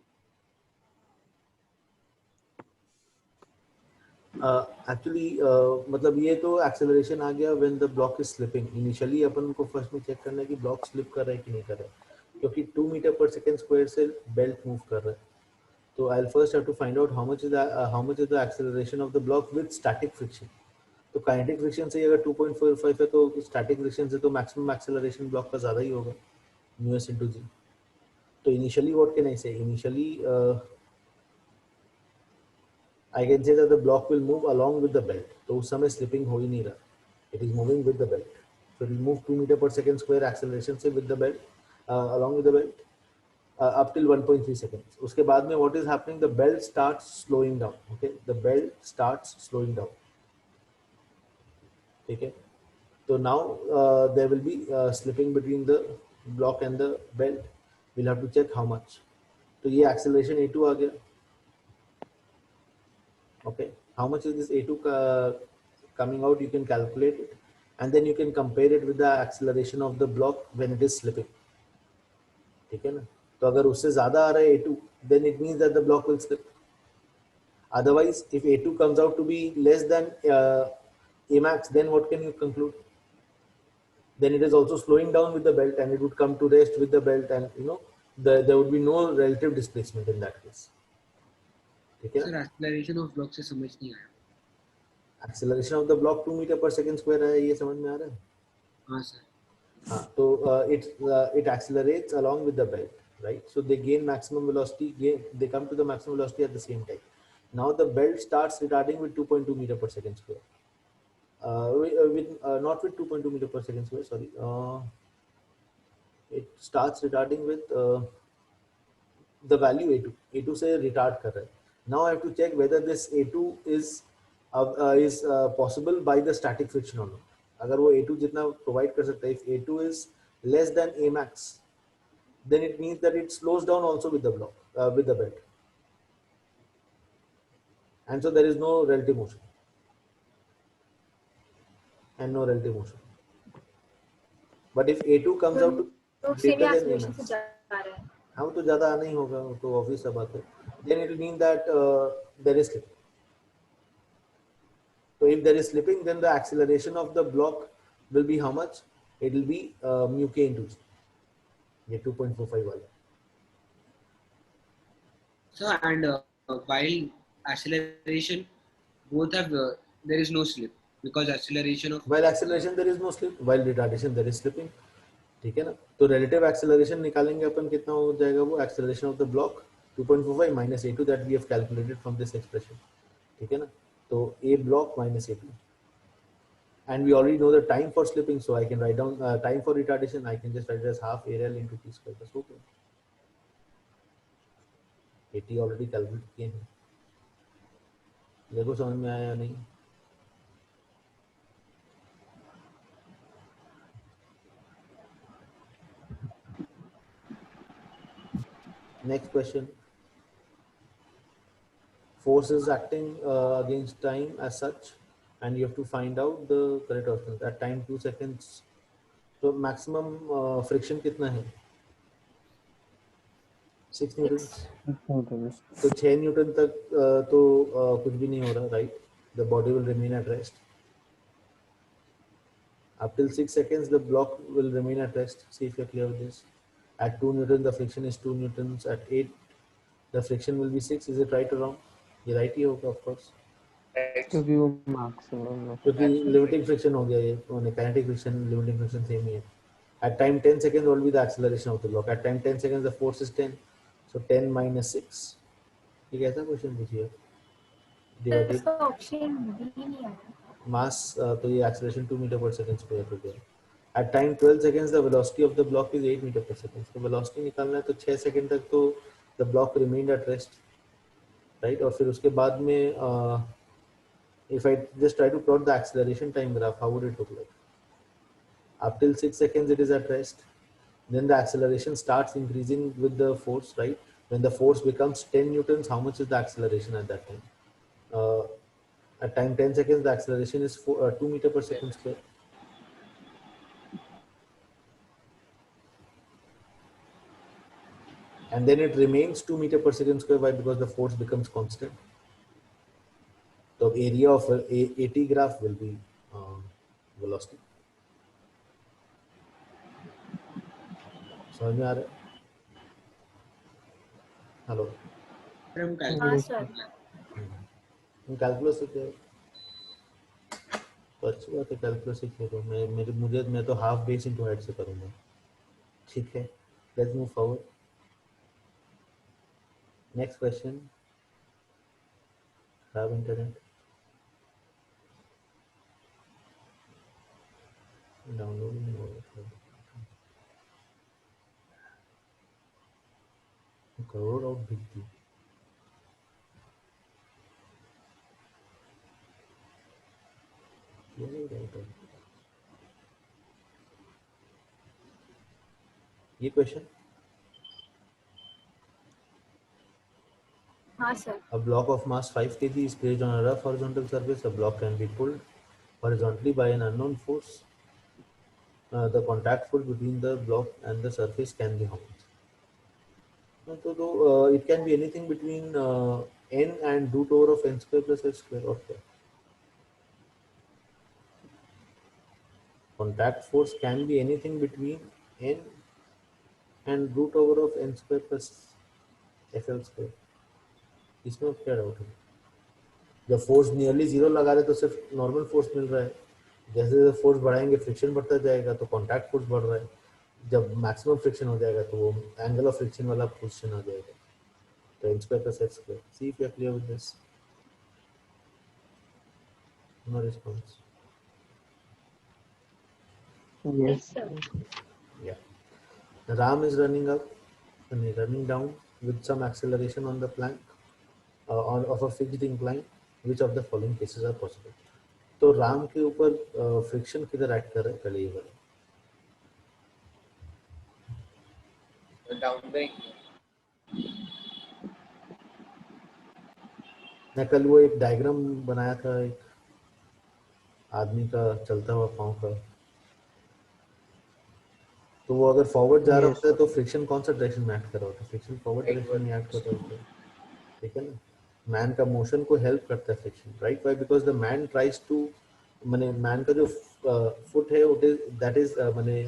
Actually मतलब ये तो acceleration आ गया when the block is slipping. Initially अपन को first में check करना है कि block slip कर रहा है कि नहीं कर रहा है, क्योंकि 2 meter per second square से belt move कर रहा है, तो I'll first have to find out how much is the acceleration of the block with static friction. तो kinetic friction से अगर 2.45 है तो static friction से तो maximum acceleration block का ज़्यादा ही होगा, μs into g. तो initially what can I say? Initially I can say that the block will move along with the belt. तो उस समय slipping हो ही नहीं रहा. It is moving with the belt. So it will move 2 meter per second square acceleration से with the belt, along with the belt, up till 1.3 seconds. उसके बाद में what is happening? The belt starts slowing down. Okay, the belt starts slowing down. ठीक है. So now there will be slipping between the block and the belt. We'll have to check how much. तो ये acceleration A2 आ गया. Okay, how much is this A2 coming out? You can calculate it, and then you can compare it with the acceleration of the block when it is slipping. ठीक है ना, तो अगर उससे ज़्यादा आ रहा है A2, then it means that the block will slip. Otherwise, if A2 comes out to be less than Amax, then what can you conclude? Then it is also slowing down with the belt, and it would come to rest with the belt, and there would be no relative displacement in that case. ठीक है ना? Sir, acceleration of block से समझ नहीं आया. Acceleration of the block 2 meter per second square है, ये समझ में आ रहा है? हाँ sir. हाँ, तो it accelerates along with the belt, right? So they gain maximum velocity. They come to the maximum velocity at the same time. Now the belt starts retarding with 2.2 meter per second square. Not with 2.2 meter per second square. Sorry. It starts retarding with the value A2. A2 से retard कर रहा है. Now I have to check whether this A2 is possible by the static friction or not. अगर वो A2 जितना provide कर सकता है, if A2 is less than Amax, then it means that it slows down also with the block, with the belt, and so there is no relative motion and no relative motion. But if A2 comes out to तो semi greater than acceleration से Amax, जा रहा है. हाँ वो तो ज़्यादा आना ही होगा, वो तो obvious सा बात है. Then it will mean that there is slipping. So if there is slipping, then the acceleration of the block will be how much? It will be mu k into g. ये 2.45 वाला. So and while acceleration, both have there is no slip because acceleration of While acceleration there is no slip, while retardation there is slipping. ठीक है ना, तो relative acceleration निकालेंगे अपन, कितना हो जाएगा वो acceleration of the block 2.45 minus A2 that we have calculated from this expression. ठीक है ना, तो A block minus A2, and we already know the time for slipping, so I can write down time for retardation. I can just write it as half AL into T square plus O2. AT already calculate किए हैं, देखो समझ में आया या नहीं. Next question. Force is acting against time as such, and you have to find out the correct option. At time 2 seconds. So maximum friction कितना है? 6 न्यूटन. तो 6 न्यूटन तक तो कुछ भी नहीं हो रहा, right? The body will remain at rest. Up till 6 seconds, the block will remain at rest. See if you're clear with this. At 2 newtons, the friction is 2 newtons. At 8, the friction will be 6. Is it right or wrong? ये right ही होगा, of course. Right. क्योंकि वो maximum है. क्योंकि Maximum limiting friction हो गया ये, kinetic friction, limiting friction same ही है. At time 10 seconds, what will be the acceleration of the block? At time 10 seconds, the force is 10. So 10 minus 6. ये कैसा क्वेश्चन पूछिए? Divided इसका ऑप्शन भी नहीं आया. mass, तो ये acceleration 2 meter per second square हो गया. At time 12 seconds, the velocity of the block is 8 meter per second. तो velocity निकालना है तो 6 सेकंड तक तो the block remained at rest, right? और फिर उसके बाद में if I just try to plot the acceleration time graph, how would it look like? Up till 6 seconds, it is at rest. Then the acceleration starts increasing with the force, right? When the force becomes 10 newtons, how much is the acceleration at that time? At time 10 seconds, the acceleration is 2 meter per second square. And then it remains 2 meter per second square. Why? Because the force becomes constant. The area of AT graph will be velocity. समझ में आ रहा है? Hello, From हाँ calculus. Sir. Calculus सीखे तो अच्छी बात है. कैलकुलस सीखे तो मैं तो हाफ बेस इनटू हाइट से करूँगा. ठीक है, let's move forward. Next question. खराब इंटरनेट. डाउनलोडिंग करोड़ आउट बिकती. ये क्वेश्चन. हाँ sir. A block of mass 5 kg is placed on a rough horizontal surface. A block can be pulled horizontally by an unknown force. The contact force between the block and the surface can be how much? So it can be anything between n and root over of n square plus h square. Or क्या? Contact force can be anything between n and root over of n square plus fl square. इसमें क्या doubt है? जब force nearly zero लगा रहे तो सिर्फ normal force मिल रहा है. जैसे जैसे फोर्स बढ़ाएंगे फ्रिक्शन बढ़ता जाएगा तो कॉन्टैक्ट फोर्स बढ़ रहा है. जब मैक्सिमम फ्रिक्शन हो जाएगा तो वो एंगल ऑफ फ्रिक्शन वाला पोजीशन आ जाएगा. तो n square plus h square. See if you are clear with this. No response. Yes sir. Yeah. Ram is running up and running down with some acceleration on the plank on of a fixed incline. Which of the following cases are possible? तो राम के ऊपर friction किधर add कर रहे हैं पहले ये बताओ. Down the मैं कल वो एक डायग्राम बनाया था एक आदमी का चलता हुआ पाँव का. तो वो अगर फॉरवर्ड जा रहा Yes, होता है तो फ्रिक्शन कौन सा डायरेक्शन में ऐड कर रहा होता है? फ्रिक्शन फॉरवर्ड Right, डायरेक्शन में ऐड करता होता है. ठीक है ना. मैन का मोशन को हेल्प करता है friction, right? Why? Because the man tries to, माने मैन का जो फुट है दैट इज माने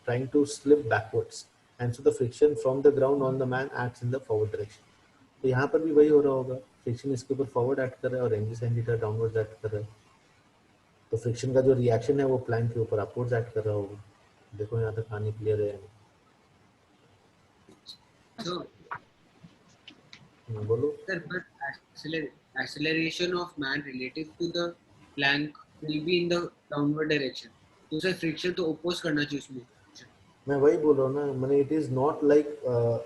trying to slip backwards and so the friction from the ground on the man acts in the forward direction. तो यहाँ पर भी वही हो रहा होगा. फ्रिक्शन इसके ऊपर फॉरवर्ड ऐड कर रहा है और angle sine theta downward add कर रहा है. तो फ्रिक्शन का जो रिएक्शन है वो प्लैंक के ऊपर अपवर्ड्स ऐड कर रहा होगा. देखो यहाँ तक कहानी क्लियर है. So, बोलो. sir, but acceleration of man relative to the plank will be in the downward direction. तो सर फ्रिक्शन तो ओपोज करना चाहिए उसमें. मैं वही बोल रहा हूँ ना. मैंने it is not like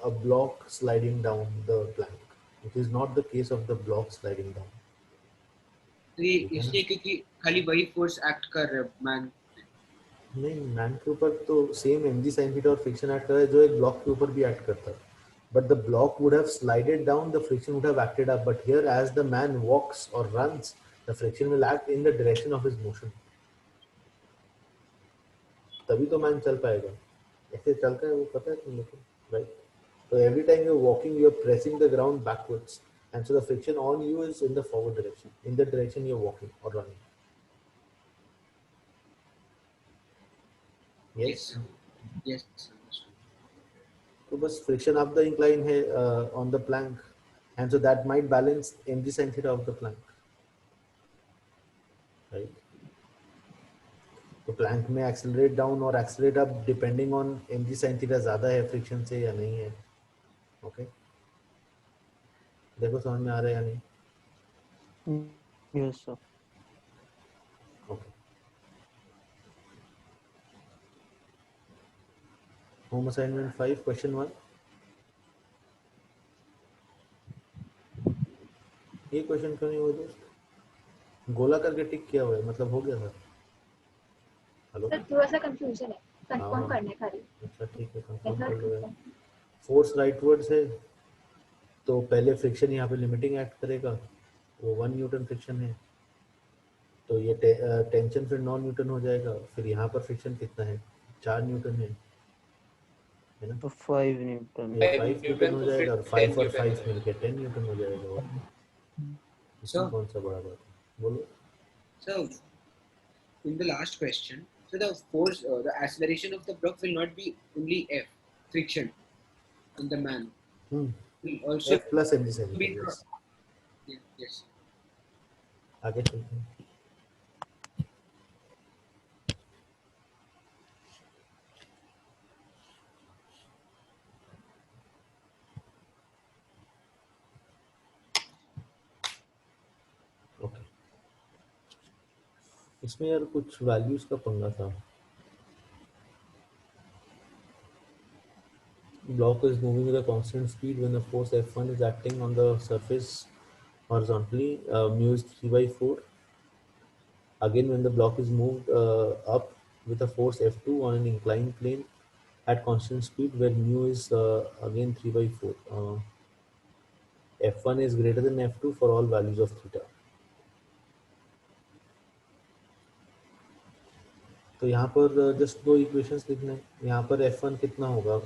a block sliding down the plank. It is not the case of the block sliding down. तो ये इसलिए क्योंकि खाली वही फोर्स एक्ट कर रहा है मैन. नहीं, मैन के ऊपर तो same M G sine theta और फ्रिक्शन ऐड कर रहा है जो एक ब्लॉक के ऊपर भी ऐड करता है. But the block would have slided down, the friction would have acted up. But here as the man walks और runs, the friction will act in the direction of his motion. तभी तो man चल पाएगा. ऐसे चलता है वो पता है तुम लोग को, right? So every time you're walking, you're pressing the ground backwards, and so the friction on you is in the forward direction, in the direction you're walking or running. yes. Yes. Understood. तो बस friction of the incline है on the plank and so that might balance mg sin theta of the plank, right? तो Planck में accelerate down और accelerate up depending on mg sin theta ज्यादा है friction से या नहीं है. ओके, देखो समझ में आ रहा है या नहीं? Yes sir. Okay, home assignment 5 question 1. ये क्वेश्चन क्यों नहीं हुआ दोस्त? गोला करके टिक किया हुआ है, मतलब हो गया सर? हेलो, सर थोड़ा सा कंफ्यूजन है, कंफर्म हाँ. करने खाली. अच्छा ठीक है, कंफर्म कर नेटवर्क लो यार. फोर्स राइटवर्ड्स है तो पहले फ्रिक्शन यहाँ पे लिमिटिंग एक्ट करेगा, वो 1 न्यूटन फ्रिक्शन है, तो ये टेंशन फिर 9 न्यूटन हो जाएगा. फिर यहाँ पर फ्रिक्शन कितना है? 4 न्यूटन है ना? तो 5 न्यूटन. ये 5 5 न्यूटन न्यूटन हो तो जाएगा फिर और 10 5 और न्यूटन 5 हो जाएगा. मिलके 10 न्यूटन हो जाएगा. और इसमें So, कौन सा बड़ा बात है? बोलो. so in the last question, so the force, the acceleration of the block will not be only F, friction on the man. Will also F plus mg sin be theta. the, yes. yes. आगे चलते हैं. Okay, इसमें यार कुछ values का पंगा था. Block is moving with a constant speed when the force F1 is acting on the surface horizontally. Mu is 3 by 4. Again, when the block is moved up with a force F2 on an inclined plane at constant speed, where mu is again 3 by 4. F1 is greater than F2 for all values of theta. तो यहाँ पर just दो equations लिखना है. यहाँ पर F1 कितना होगा?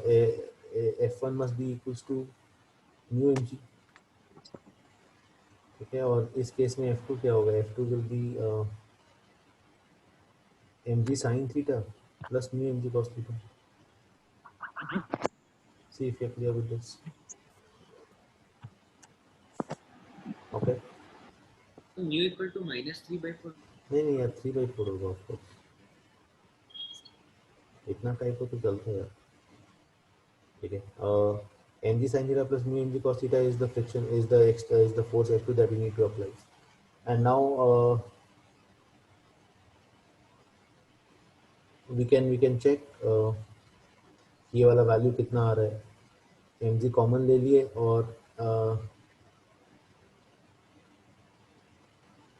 F1 must be equals to mu mg. ठीक है, और इस केस में F2 क्या होगा? F2 will be mg sin theta plus mu mg cos theta. See if you're clear with this. Okay. So mu equal to minus 3 by 4. नहीं यार 3 by 4 होगा ऑफ कोर्स. इतना टाइप हो तो चलता है यार. ठीक है, mg sin theta plus mu mg cos theta is the friction, is the force F2 that we need to apply. And now we can check ये वाला वैल्यू कितना आ रहा है. mg कॉमन ले लिए और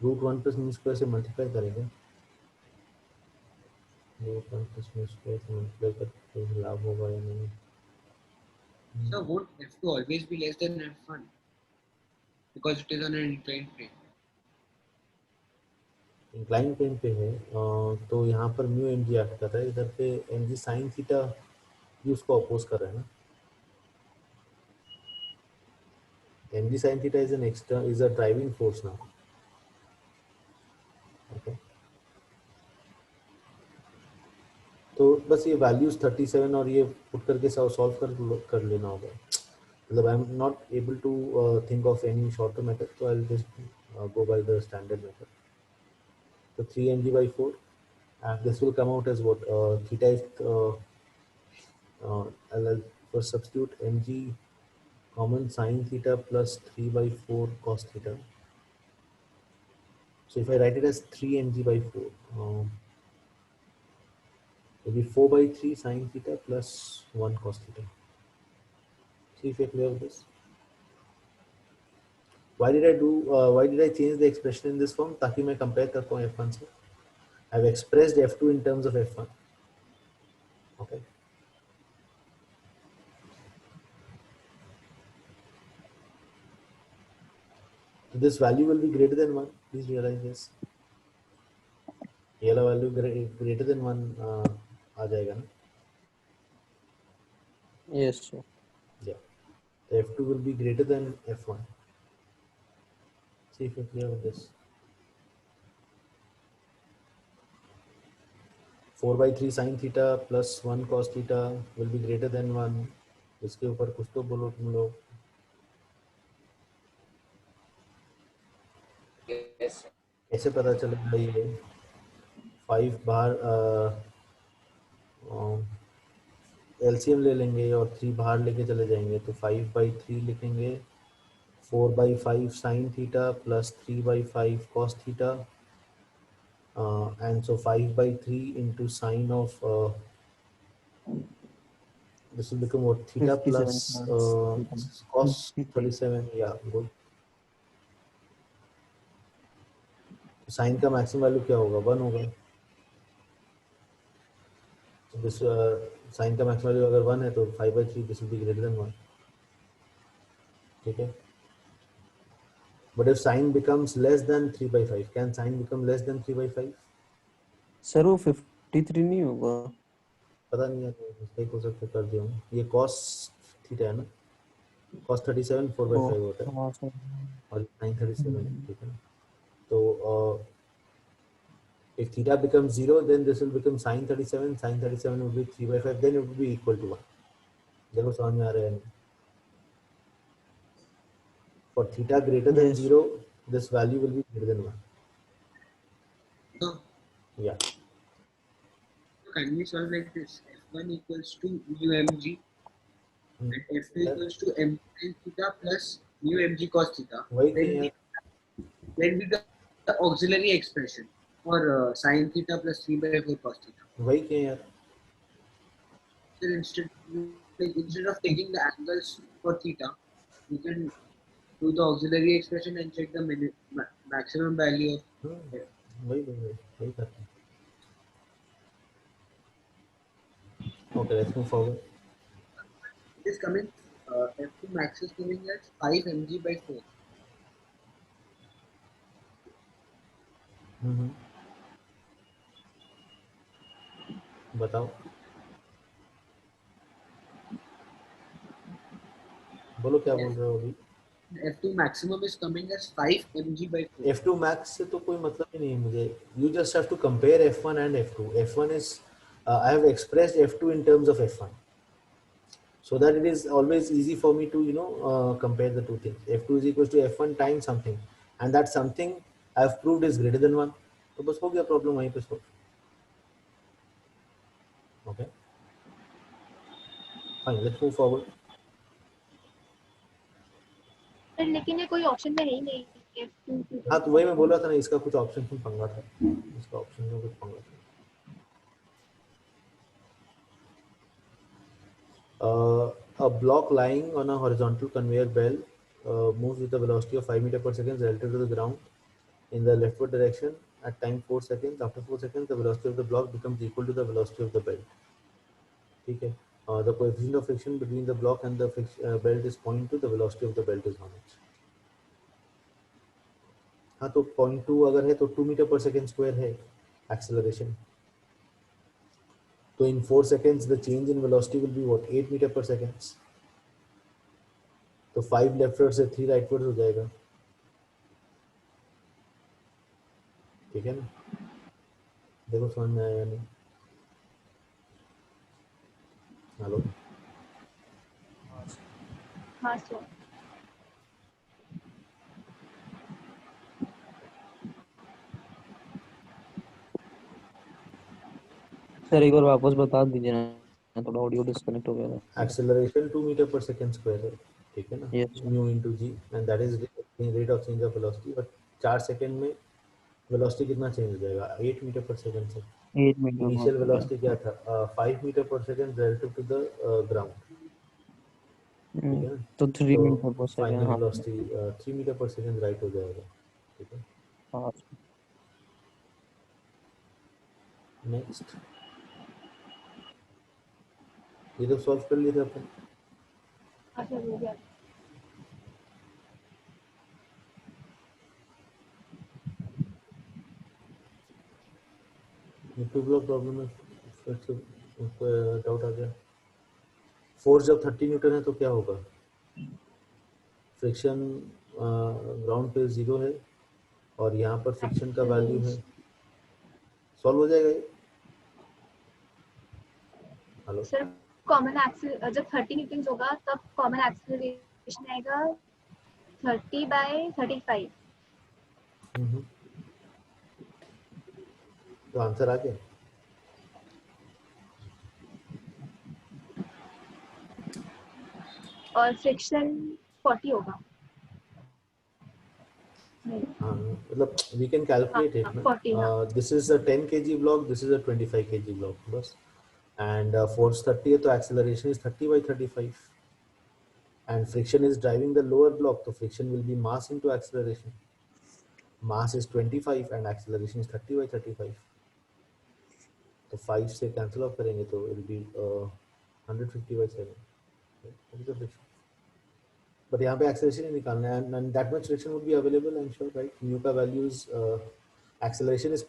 √1 प्लस म्यू स्क्वायर से multiply करेंगे. √1 प्लस म्यू स्क्वायर से मल्टीप्लाई करके लाभ होगा या नहीं? So won't F2 always be less than F1 because it is on an inclined plane? Incline plane पे है तो यहाँ पर म्यू एम जी एक्ट कर रहा है, इधर पे एम जी साइन थीटा भी उसको अपोज कर रहा है ना. M G sine theta is a driving force now. Okay, तो बस ये वैल्यूज 37 और ये पुट करके सॉल्व कर लेना होगा. मतलब I am not able to think of any shorter method, तो I will just go by the standard method. So 3 mg by 4, and this will come out as what? Theta is I'll first substitute mg common sin theta plus 3 by 4 cos theta. So if I write it as 3 mg by 4, it will be 4 by 3 sin theta plus 1 cos theta. See if you're clear with this. Why did I change the expression in this form? ताकि मैं compare कर पाऊँ F1 से. I've expressed F2 in terms of F1. Okay. So this value will be greater than 1. Please realize this. ये वाला value greater than 1 आ जाएगा ना? Yes sir. Yeah. So F2 will be greater than F1. See if you're clear with this. 4/3 sin theta plus 1 cos theta will be greater than 1। इसके ऊपर कुछ तो बोलो तुम लोग। Yes. कैसे पता चलेगा ये? 5 बाहर एलसीएम ले लेंगे और 3 बाहर लेके चले जाएंगे, तो 5/3 लिखेंगे। 4/5 sin theta plus 3/5 cos theta, and so 5/3 into sine of this will become what, theta 57 plus this is cos 53. 37, yeah, good। Sine का मैक्सिमम वैल्यू क्या होगा? 1 होगा। दिस साइन का मैक्सिमम वैल्यू अगर 1 है तो 5/3 this will be greater than 1, ठीक है। But if sine becomes less than 3/5, can sine become less than 3/5? Sir वो 53 नहीं होगा। पता नहीं है, तो मिस्टेक हो सकता है, कर दिया हूँ। ये cos थीटा है ना, cos 37 4/5 होता है हाँ सर। और sin 37, ठीक है। तो if theta becomes 0, then this will become sin 37, sin 37 will be 3/5, then it will be equal to 1। देखो समझ में आ रहा है नहीं? For theta greater than Yes. 0, this value will be greater than 1। So Yeah, can we solve like this? F1 equals to mu mg Hmm. and F2 equals to m sin theta plus mu mg cos theta. वही थी यार। Then we the auxiliary expression for sin theta plus 3/4 cos theta. वही थी यार। So instead of taking the angles for theta, you can do the auxiliary expression and check the maximum value of f. वही करते हैं। Okay, let's move forward। It is coming, F2 max is coming at 5 mg/4. बताओ, बोलो क्या बोल रहे हो अभी? F2 maximum is coming as 5 mg/4. F2 max से तो कोई मतलब ही नहीं है मुझे। You just have to compare F1 and F2। F1 is I have expressed F2 in terms of F1, so that it is always easy for me to compare the two things। F2 is equals to F1 times something, and that something I have proved is greater than 1। तो बस हो गया problem वहीं पे solve. Okay, fine, let's move forward। Sir लेकिन ये कोई option में है ही नहीं F2 हाँ, तो वही मैं बोल रहा था ना, इसका कुछ ऑप्शन में पंगा था, इसका ऑप्शन में कुछ पंगा था। A block lying on a horizontal conveyor belt moves with a velocity of 5 meters per second relative to the ground in the leftward direction at time 4 seconds। After 4 seconds, the velocity of the block becomes equal to the velocity of the belt, ठीक है। The coefficient of friction between the block and the belt is 0.2, the velocity of the belt is how much? हाँ, तो 0.2 अगर है तो 2 meter पर second square है acceleration. तो in 4 seconds the change in velocity will be what, 8 meter per second। तो 5 leftward से 3 राइटवर्ड हो जाएगा, ठीक है ना? देखो समझ में आया नहीं? हेलो, हाँ सर। सर एक बार वापस बता दीजिए ना, थोड़ा ऑडियो डिस्कनेक्ट हो गया था। एक्सेलरेशन 2 मीटर पर सेकेंड स्क्वायर है, ठीक है ना? Yes, sir. Mu into g, and that is rate of change of velocity. But 4 second में वेलोसिटी कितना चेंज हो जाएगा? 8 मीटर पर सेकंड से। 8 मीटर इनिशियल पर वेलोसिटी क्या था? 5 meter per second relative to the ground, ठीक है ना? तो 3 तो मीटर पर सेकंड। फाइनल हाँ velocity 3 meter per second right हो जाएगा, ठीक है। हाँ नेक्स्ट, ये तो सॉल्व कर लिए थे अपन। हाँ सर हो गया। ये टू ब्लॉक प्रॉब्लम में फिर से डाउट आ गया। फोर्स जब 30 न्यूटन है तो क्या होगा? फ्रिक्शन ग्राउंड पे 0 है और यहाँ पर फ्रिक्शन का वैल्यू है। सॉल्व हो जाएगा ये? हेलो सर कॉमन एक्सेल जब 30 न्यूटन होगा तब कॉमन एक्सेलरेशन आएगा 30/35। तो आंसर आ गया। और फ्रिक्शन 40 होगा। नहीं, हाँ मतलब we can calculate it ना। 40 हाँ। This is a 10 kg block, this is a 25 kg block बस, and force 30 है तो acceleration is 30/35 and friction is driving the lower block, so friction will be mass into acceleration. Mass is 25 and acceleration is 30/35, तो 5 से cancel off करेंगे तो it will be 150/7. That is the friction. But यहाँ पे acceleration ही निकालना है and that much friction would be available, I'm sure, right? Mu का value is acceleration is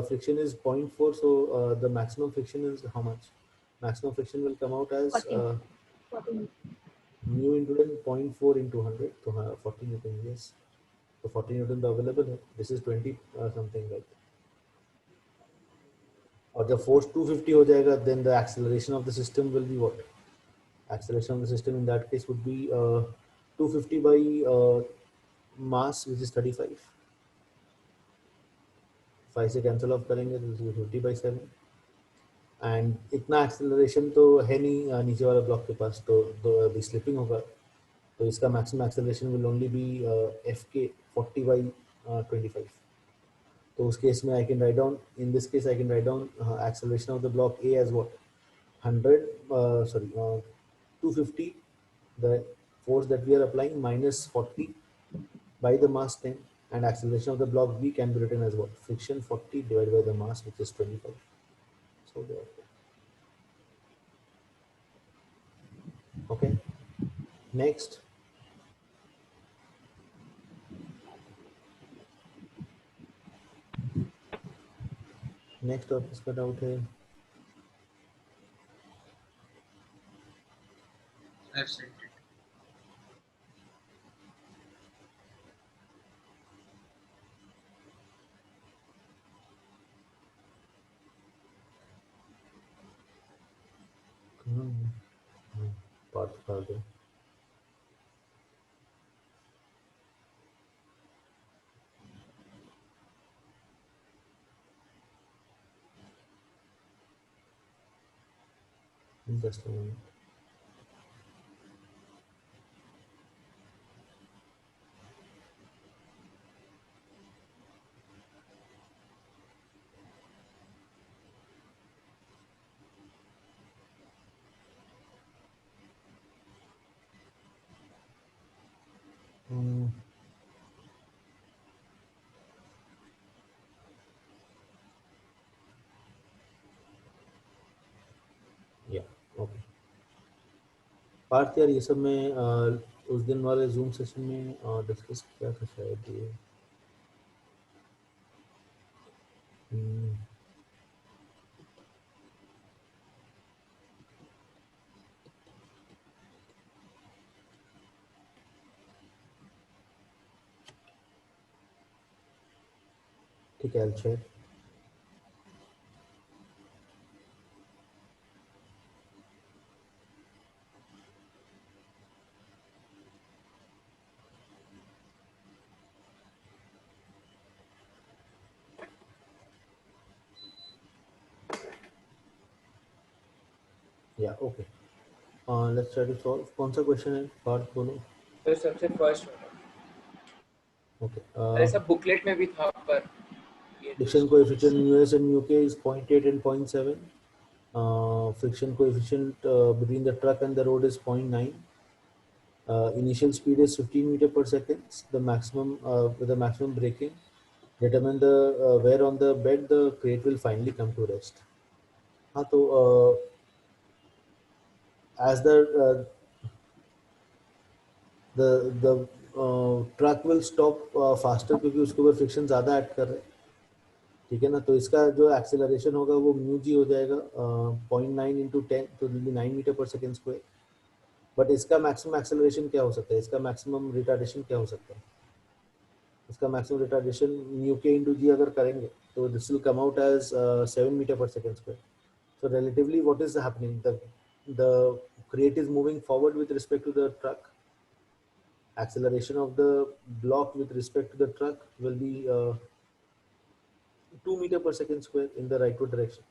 friction is 0.4, so the maximum friction is how much? Maximum friction will come out as 40 mu into 0.4 into 100, so 40 Newton, yes. So 40 Newton तो available है. This is 20 something, right? और जब force 250 हो जाएगा, then the acceleration of the system will be what? Acceleration of the system in that case would be 250 by mass, which is 35. 5 से cancel off करेंगे तो 50/7 and इतना acceleration तो है नहीं नीचे वाले ब्लॉक के पास, तो अभी स्लिपिंग होगा, तो इसका maximum acceleration will only be fk 40/25. तो उस केस में I can write down, in this case I can write down acceleration of the block A as what? 250, the force that we are applying, minus 40 by the mass 10, and acceleration of the block B can be written as what? Friction 40 divided by the mass, which is 25. So there. Okay. Next. Next और किसका doubt है? I've sent it. Part कर दो. Just a moment. Okay Parth यार, ये सब मैं उस दिन वाले जूम सेशन में डिस्कस किया था शायद ये. ठीक है, I'll share. Yeah, okay. Let's try to solve. कौन सा क्वेश्चन है पार्थ, बोलो. तो सबसे फर्स्ट ओके. ऐसा बुकलेट में भी था, पर ये Friction coefficient US and UK is 0.8 and 0.7. Friction coefficient between the truck and the road is 0.9. Initial speed is 15 meter per second. The maximum with the maximum braking. Determine the where on the bed the crate will finally come to rest. हाँ तो as the truck will stop faster क्योंकि उसके ऊपर friction ज़्यादा add कर रहे हैं, ठीक है ना. तो इसका जो एक्सेलरेशन होगा वो म्यू जी हो जाएगा 0.9 into 10, तो 9 मीटर पर सेकेंड स्क्वायर. बट इसका मैक्सिमम एक्सेलरेशन क्या हो सकता है, इसका मैक्सिमम रिटार्डेशन क्या हो सकता है? इसका मैक्सिमम रिटार्डेशन म्यू के इंटू जी अगर करेंगे तो this will come out as 7 meter पर second square. So relatively, what is happening? The crate is moving forward with respect to the truck. Acceleration of the block with respect to the truck will be 2 meter per second square in the rightward direction.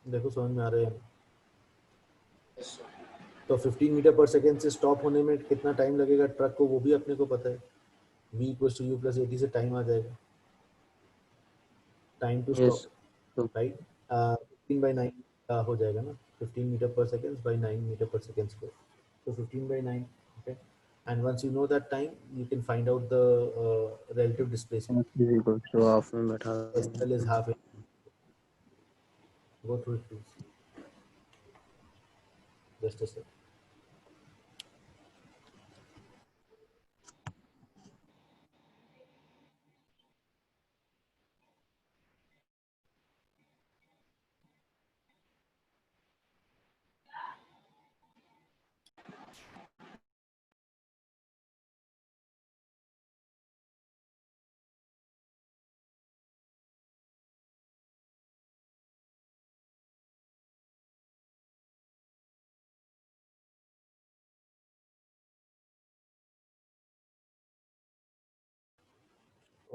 देखो समझ में आ रहा है? Yes, sir. तो 15 meter पर second से stop होने में कितना टाइम लगेगा ट्रक को, वो भी अपने को पता है. v equals to u plus 80 से टाइम आ जाएगा, time to Yes. Stop, right. 15/9 हो जाएगा ना, 15 मीटर पर सेकेंड बाई 9 मीटर पर सेकेंड स्क्वायर, तो 15/9. Okay, and once you know that time you can find out the relative displacement. Is equal to half में बैठा SL is half. Go through it please. Just a second.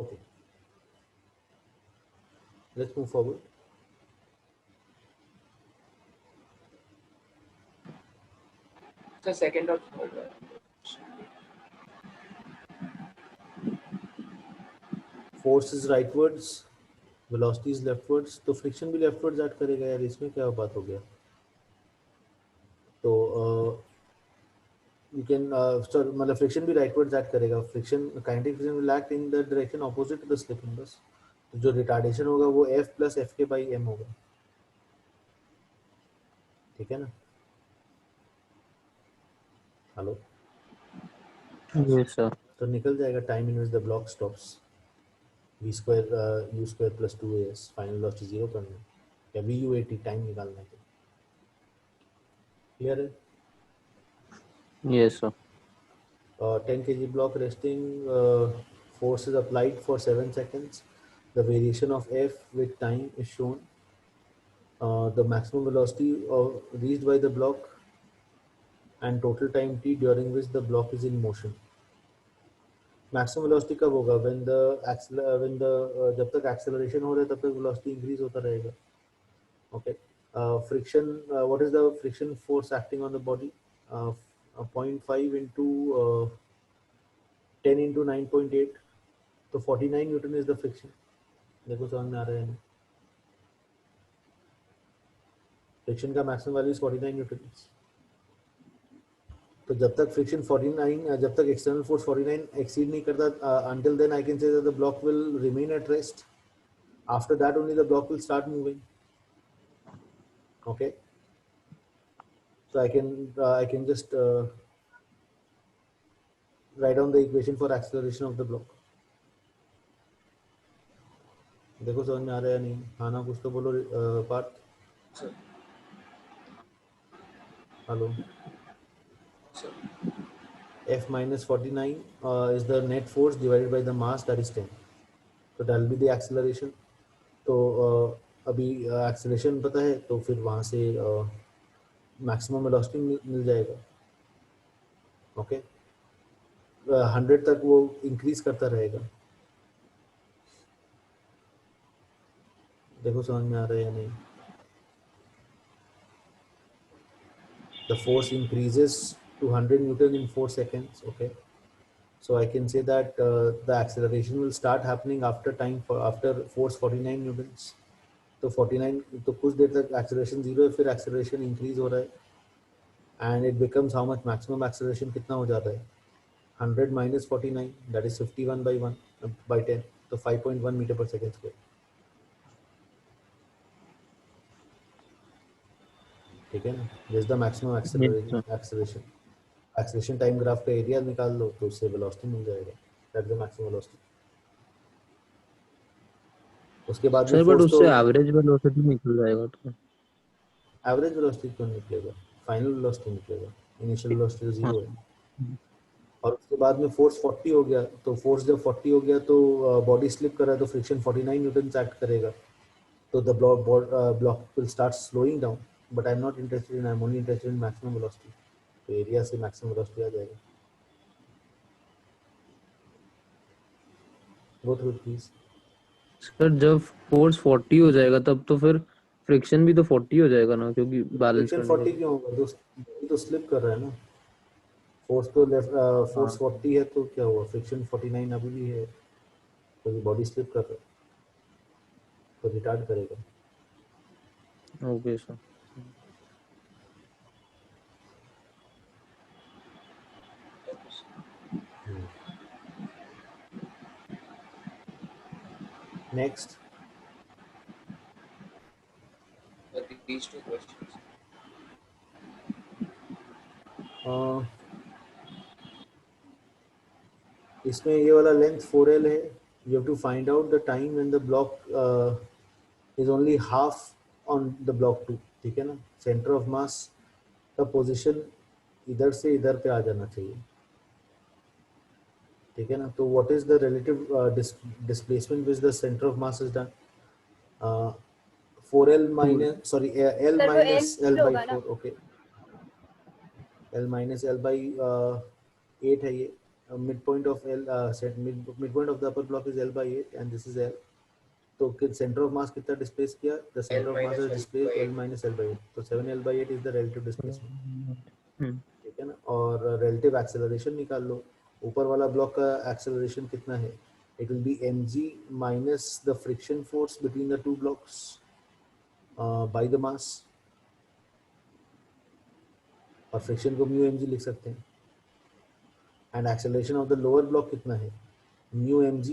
Okay, let's move forward. So second or third one. Force is rightwards, velocity is leftwards, तो friction भी leftwards add करेगा यार, इसमें क्या बात हो गया. तो you can sorry, मतलब फ्रिक्शन भी rightwards ऐड करेगा. Friction, kinetic friction will act in the direction opposite to the slip inverse. तो जो रिटार्डेशन होगा वो F plus FK by M होगा, ठीक है ना. Hello, Yes sir. तो निकल जाएगा time in which the block stops, v square u square plus 2as, final velocity 0 करना है, या VU80 टाइम निकालना है. क्लियर है? Yes sir. 10 kg block resting, force is applied for 7 seconds. The variation of F with time is shown. The maximum velocity reached by the block and total time t during which the block is in motion. Maximum velocity कब होगा? When the जब तक acceleration हो रहा है तब तक velocity increase होता रहेगा. Okay. Friction, what is the friction force acting on the body? 0.5 into 10 into 9.8, तो 49 न्यूटन is the friction. देखो समझ में आ रहा है? फ्रिक्शन का मैक्सिमम वैल्यू 49 न्यूटन. तो जब तक फ्रिक्शन 49, जब तक एक्सटर्नल फोर्स 49 एक्सीड नहीं करता, until then I can say that the block will remain at rest. After that only the block will start moving. Okay, so I can just write down the equation for acceleration of the block. देखो समझ में आ रहा है या नहीं? हाँ ना, कुछ तो बोलो Parth. Sir. Hello. Sir. F minus 49 is the net force divided by the mass, that is 10. So that will be the acceleration. तो अभी acceleration पता है, तो फिर वहाँ से maximum velocity मिल जाएगा. ओके, 100 तक वो increase करता रहेगा. देखो समझ में आ रहा है या नहीं? The force increases to 100 Newton in 4 seconds. Okay, so I can say that the acceleration will start happening after force 49 newtons. तो 49, तो कुछ देर तक acceleration 0 है, फिर acceleration increase हो रहा है, and it becomes how much? Maximum acceleration कितना हो जाता है? 100 minus 49, that is 51 by 10, तो 5.1 meter per second square. ठीक है ना? This is the maximum acceleration. Acceleration time graph का एरिया निकाल लो तो उससे वेलोसिटी मिल जाएगा. That's the maximum velocity. उसके बाद में सर बट force उससे तो एवरेज वेलोसिटी निकल जाएगा तो एवरेज वेलोसिटी क्यों निकलेगा? फाइनल वेलोसिटी निकलेगा. इनिशियल वेलोसिटी तो 0 है. और उसके बाद में फोर्स 40 हो गया, तो फोर्स जब 40 हो गया तो बॉडी स्लिप कर रहा है, तो फ्रिक्शन 49 न्यूटन एक्ट करेगा. So the block will start slowing down, but I'm not interested in, I'm only interested in maximum velocity. तो एरिया से maximum velocity आ जाएगा. Go through it, please. Sir जब force 40 हो जाएगा तब तो फिर फ्रिक्शन भी तो 40 हो जाएगा ना, क्योंकि बैलेंस फ्रिक्शन करने 40 के लिए. क्यों होगा? तो स्लिप कर रहा है ना. फोर्स तो लेफ्ट, फोर्स हाँ 40 है तो क्या हुआ? फ्रिक्शन 49 अभी भी है, तो बॉडी स्लिप कर रहा है, तो रिटार्ड करेगा. Okay sir. Next. But these two questions. इसमें ये वाला लेंथ 4L है. You have to find out the time when the block is only half on the block 2. ठीक है ना. सेंटर ऑफ मास का पोजीशन इधर से इधर पे आ जाना चाहिए. ठीक है ना. तो what is the relative displacement which the centre of mass is done? 4L minus, sorry, L sir वो माइनस एल L by होगा ना. 4. Okay, L minus L by 8 है ये. Midpoint of L, midpoint of the upper block is L by 8 and this is L. तो center of mass कितना displace किया? The L center of mass minus is L displaced by L minus L by 8. तो 7L by 8 is the relative displacement. हम्म. ठीक है ना. और relative acceleration निकाल लो. ऊपर वाला ब्लॉक का acceleration कितना है? It will be mg minus the friction force between the two blocks by the mass. और फ्रिक्शन को म्यू mg लिख सकते हैं. And acceleration of the lower block कितना है? Mu mg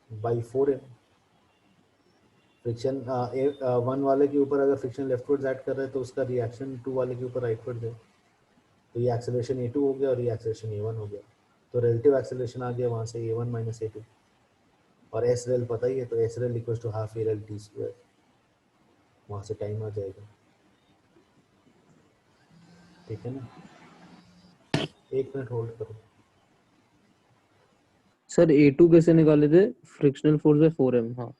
by 4m. Friction 1 वाले के ऊपर अगर फ्रिक्शन लेफ्टवर्ड्स ऐड कर रहे हैं तो उसका रिएक्शन 2 वाले के ऊपर राइटवर्ड्स है. तो ये एक्सेलरेशन a2 हो गया और ये एक्सेलरेशन a1 हो गया. तो रिलेटिव एक्सेलरेशन आ गया वहाँ से a1 माइनस a2. और एस रेल पता ही है, तो S rel equals to half a rel T square. वहाँ से टाइम आ जाएगा. ठीक है ना. 1 मिनट होल्ड करो. सर A2 कैसे निकाले थे? Frictional force by 4m. हाँ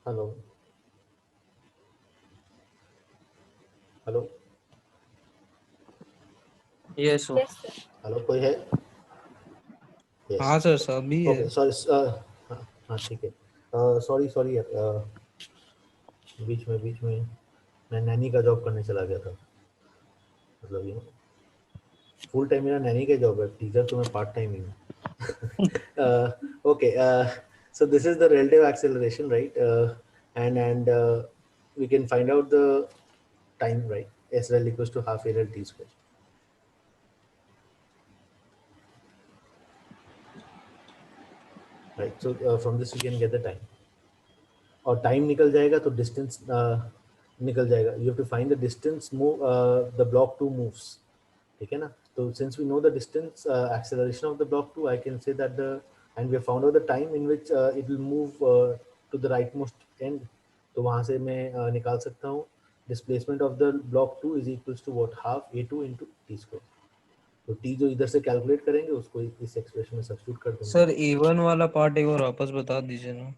hello hello yes sir. Yes, sir. Hello, कोई है? यस, हाँ सर, सभी है। Okay, sorry. हाँ हाँ, ठीक है। सॉरी सॉरी यार, बीच में मैं नैनी का जॉब करने चला गया था। मतलब ये फुल टाइम मेरा नैनी का जॉब है, टीचर तो मैं पार्ट टाइम ही हूँ। Okay, so this is the relative acceleration, right? And we can find out the time, right? SRL equals to half AL t square. Right, so from this we can get the time. और time निकल जाएगा तो distance निकल जाएगा. You have to find the distance move the block two moves. ठीक है ना? तो since we know the distance acceleration of the block two, I can say that the end we have found out the time in which it will move to the right most end. तो वहां से मैं निकाल सकता हूँ displacement of the block two is equals to what, half a2 into t square. तो t जो इधर से कैलकुलेट करेंगे उसको इस एक्सप्रेशन में सब्स्टिट्यूट कर देंगे. सर A1 वाला पार्ट एक बार वापस बता दीजिए ना।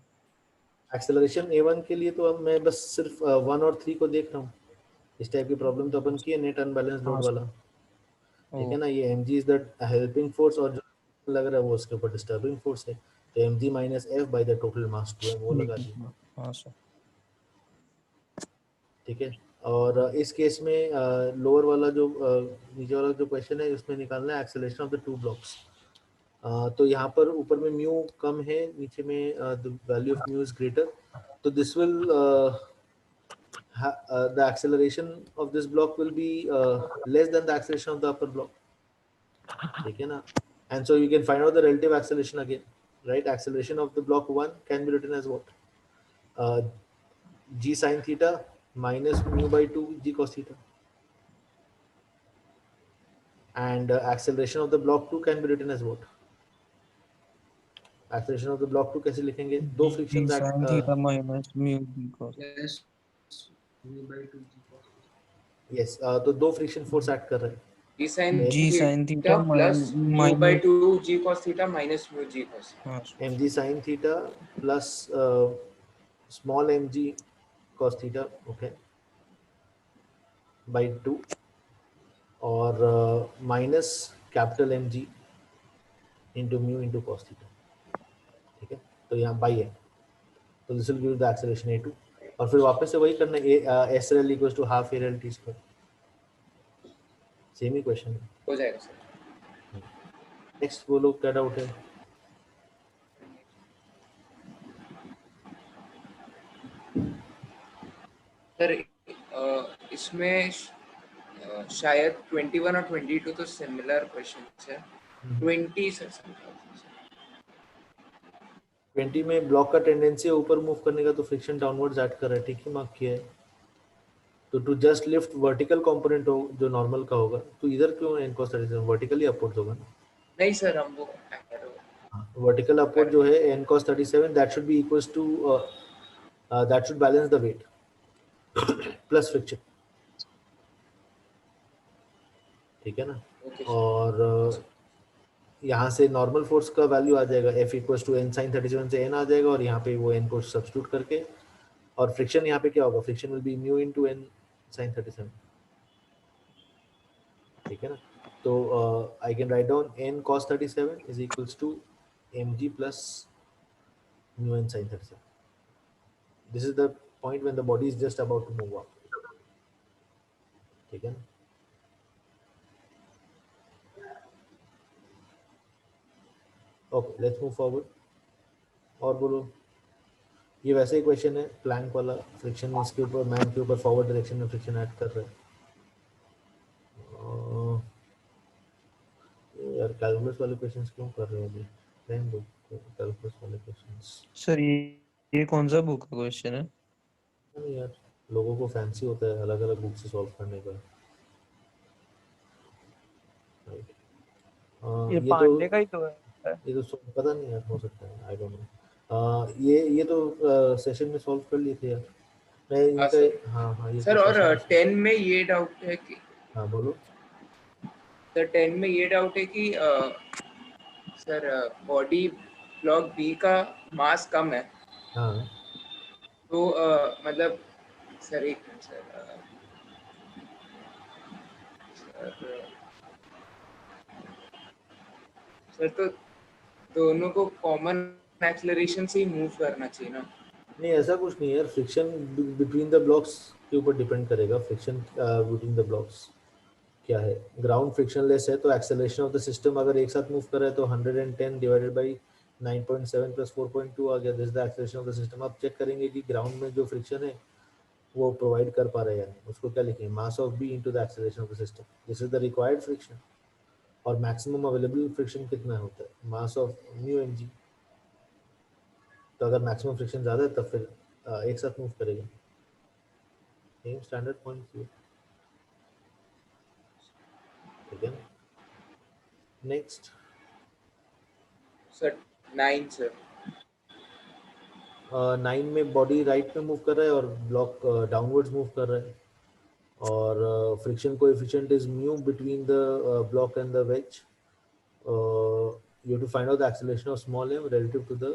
एक्सेलरेशन a1 के लिए तो अब मैं बस सिर्फ 1 और 3 को देख रहा हूँ. इस टाइप की प्रॉब्लम तो अपन की है नेट अनबैलेंस लोड हाँ वाला. सर। ठीक है ना? ये mg is the helping force और जो लग रहा है वो उसके ऊपर डिस्टर्बिंग फोर्स है. तो mg minus F by the total mass 2 वो लगा दिए. हाँ सर। ठीक है. और इस केस में लोअर वाला जो नीचे वाला जो क्वेश्चन है उसमें निकालना है acceleration of the two blocks. तो यहाँ पर ऊपर में म्यू कम है, नीचे में the value of mu is greater. तो this will the acceleration of this block will be less than the acceleration of the upper block. ठीक है ना? And so you can find out the relative acceleration again, right? Acceleration of the block 1 can be written as what? G sin theta minus mu by 2 g cos theta. And acceleration of the block 2 can be written as what? Acceleration of the block 2 कैसे लिखेंगे? दो G frictions sin theta minus mu b cos. Plus mu by 2g cos theta. yes, तो दो friction force act कर रहे हैं. G sin G sin theta theta plus mu by minus 2 g cos theta minus mu g cos. हाँ sir. mg sin theta plus small mg cos theta, okay, by 2 और minus capital mg into mu into cos theta. ठीक है? तो यहाँ by है, तो this will give the acceleration a2. और फिर वापस से वही करना है, SRL equals to half AL t square. Same ही क्वेश्चन है. हो जाएगा सर. नेक्स्ट बोलो क्या डाउट है? सर इसमें शायद 21 और 22 तो सिमिलर क्वेश्चंस है. 20 सर 20 में ब्लॉक का टेंडेंसी है ऊपर मूव करने का, तो फ्रिक्शन डाउनवर्ड्स ऐड कर रहा है. ठीक ही मार्क किया है. तो to just lift vertical component हो जो नॉर्मल का होगा, तो इधर क्यों n cos 37 वर्टिकली अपवर्ड्स होगा ना. नहीं सर, हम वो वर्टिकल अपवर्ड जो है n cos 37 that should be equals to that should balance the weight plus friction. ठीक है ना? ओके और यहाँ से नॉर्मल फोर्स का वैल्यू आ जाएगा F equals to n sin 37 से n आ जाएगा, और यहाँ पे वो n को सब्स्टिट्यूट करके, और फ्रिक्शन यहाँ पे क्या होगा? Friction will be mu into n sin 37. ठीक है ना? तो I can write down n cos 37 is equals to mg plus mu n sin 37. This is the point when the body is just about to move up. ठीक है ना? Okay, let's move forward. और बोलो. ये वैसे ही question है plank वाला. फ्रिक्शन इसके ऊपर, मैन के ऊपर फॉरवर्ड डायरेक्शन में फ्रिक्शन ऐड कर रहे हैं. यार कैलकुलस वाले क्वेश्चंस क्यों कर रहे हो अभी? रहने दो कैलकुलस वाले क्वेश्चंस. सर ये कौन सा बुक का क्वेश्चन है? नहीं यार, लोगों को फैंसी होता है अलग अलग बुक से सॉल्व करने का. राइट. ये ये पांडे तो का ही तो है। ये तो पता नहीं यार, हो सकता है, आई डोंट नो. ये तो सेशन में सॉल्व कर लिए थे यार. मैं हाँ इनका सर. हाँ ये सर तो और session में- 10 में ये डाउट है कि हाँ बोलो. सर 10 में ये डाउट है कि सर बॉडी ब्लॉक बी का मास कम है, हाँ तो मतलब सर एक मिनट सर सर तो दोनों को कॉमन एक्सेलरेशन से ही मूव करना चाहिए ना। नहीं, ऐसा कुछ नहीं है यार, फ्रिक्शन बिटवीन द ब्लॉक्स के ऊपर डिपेंड करेगा। फ्रिक्शन बिटवीन द ब्लॉक्स क्या है, ग्राउंड फ्रिक्शनलेस है तो एक्सेलरेशन ऑफ द सिस्टम अगर एक साथ मूव कर रहा है तो 110 डिवाइडेड बाई 9.7 प्लस 4.2 आ गया, this the acceleration of the system. आप चेक करेंगे कि ग्राउंड में जो फ्रिक्शन है वो प्रोवाइड कर पा रहे हैं या नहीं, उसको क्या लिखेंगे, mass of B into the acceleration of the system, this is the required friction. और मैक्सिमम अवेलेबल फ्रिक्शन कितना होता है, mass of mu M G. तो अगर मैक्सिमम फ्रिक्शन ज़्यादा है तब फिर एक साथ मूव करेगा। सेम स्टैंडर्ड पॉइंट, ठीक है। नेक्स्ट सर 9 सर 9 में बॉडी राइट में मूव कर रहा है और ब्लॉक डाउनवर्ड्स मूव कर रहा है, और friction coefficient is mu between the block and the ways. You have to find out the acceleration of small m relative to the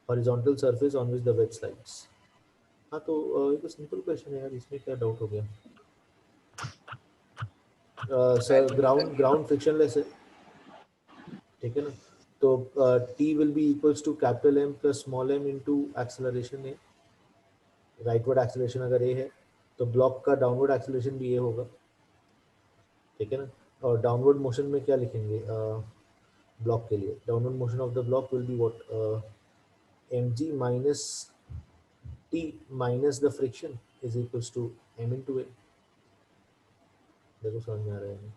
horizontal surface on which the wedge slides. हाँ तो ये तो simple question है यार, इसमें क्या doubt हो गया। सर ग्राउंड फ्रिक्शनलेस है, ठीक है ना, तो T will be equals to capital M plus small m into acceleration A। Rightward acceleration अगर A है तो ब्लॉक का डाउनवर्ड एक्सेलरेशन भी A होगा, ठीक है ना। और डाउनवर्ड मोशन में क्या लिखेंगे ब्लॉक के लिए, downward motion of the block will be what mg minus T minus the friction is equals to m into A। देखो समझ में आ रहा है।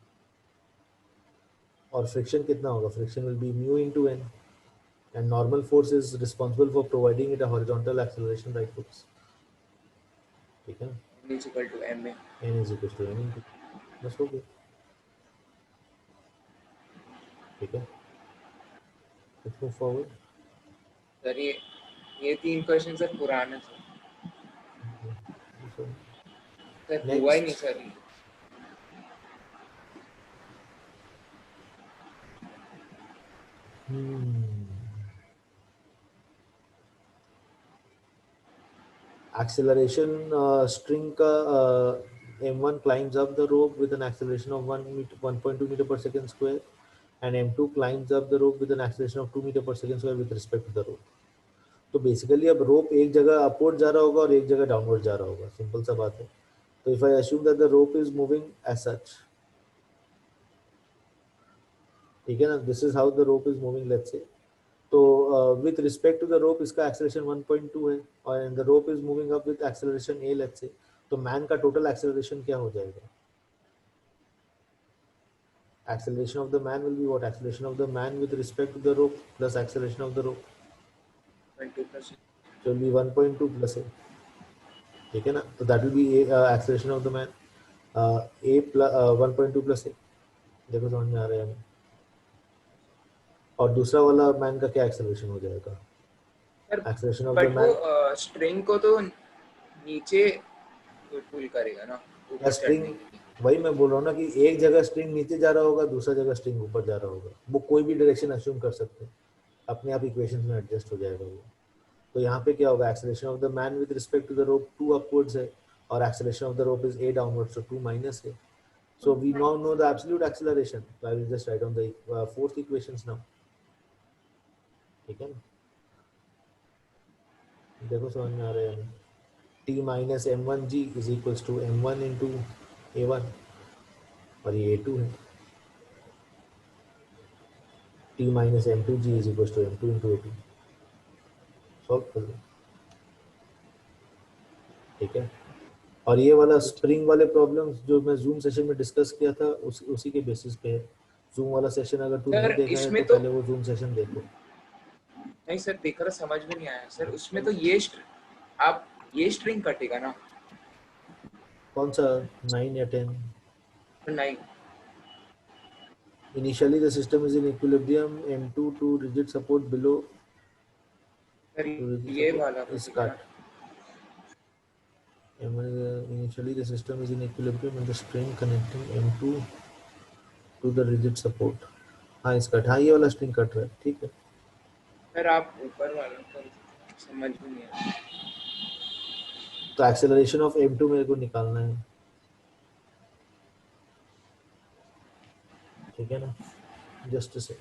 और फ्रिक्शन कितना होगा, friction will be mu into n, and normal force is responsible for providing it a horizontal acceleration rightwards, ठीक है ना। n is equal to m में n is equals to m into, बस हो गया, ठीक है। Let's move forward. सर ये 3 क्वेश्चन सर पुराने सर हुआ ही नहीं नेक्स्ट सर। acceleration string का m1 climbs up the rope with an acceleration of 1.2 meter per second square, and m2 climbs up the rope with an acceleration of 2 meter per second square with respect to the rope। तो basically अब रोप एक जगह upward जा रहा होगा और एक जगह डाउनवर्ड जा रहा होगा, सिंपल सा बात है। तो if I assume that the rope is moving as such, ठीक है ना, this is how the rope is moving let's say. तो with respect to the rope इसका एक्सेलरेशन 1.2 है और the rope is moving up with acceleration a let's say, तो man का total acceleration क्या हो जाएगा, acceleration of the man will be what, acceleration of the man with respect to the rope plus acceleration of the rope, 20%। so will be 1.2 plus a, ठीक है ना। तो that will be acceleration of the man a plus 1.2 plus a। देखो समझ में आ रहा है हमें। और दूसरा वाला मैन का क्या एक्सेलरेशन हो जाएगा, acceleration of the but man, वो स्ट्रिंग को तो नीचे पुल करेगा ना ऊपर स्ट्रिंग, चढ़ने के लिए। वही मैं बोल रहा हूँ ना कि एक जगह स्ट्रिंग नीचे जा रहा होगा, दूसरा जगह स्ट्रिंग ऊपर जा रहा होगा, वो कोई भी डायरेक्शन अज्यूम कर सकते हैं, अपने आप इक्वेशन में एडजस्ट हो जाएगा वो। तो यहाँ पे क्या होगा, acceleration of the man with respect to the rope 2 upwards है और acceleration of the rope is a downwards, so 2 minus है। So we now know the absolute acceleration, so I will just write down the fourth equations now, ठीक है ना। देखो समझ में आ रहा है हमें, t minus m1g is equals to m1 into a1 और ये a2 है, t minus m2g is equals to m2 into a2, solve कर लो, ठीक है। और ये वाला स्प्रिंग वाले प्रॉब्लम्स जो मैं जूम सेशन में डिस्कस किया था उसी के बेसिस पे है। जूम वाला सेशन अगर तू नहीं देखा है तो पहले वो जूम सेशन देखो। नहीं सर देख रहा समझ में नहीं आया सर, उसमें तो आप ये स्ट्रिंग कटेगा ना, कौन सा 9 या 10? नहीं Initially the system is in equilibrium, m2 to rigid support below sir to rigid ये support वाला is कटेगा cut। Initially the system is in equilibrium and the string connecting m2 to the rigid support, हाँ इस cut, हाँ ये वाला string cut रहा है, ठीक है। सर आप ऊपर वाला कर समझ में नहीं आया। तो एक्सेलरेशन ऑफ m2 मेरे को निकालना है, ठीक है ना? जस्ट से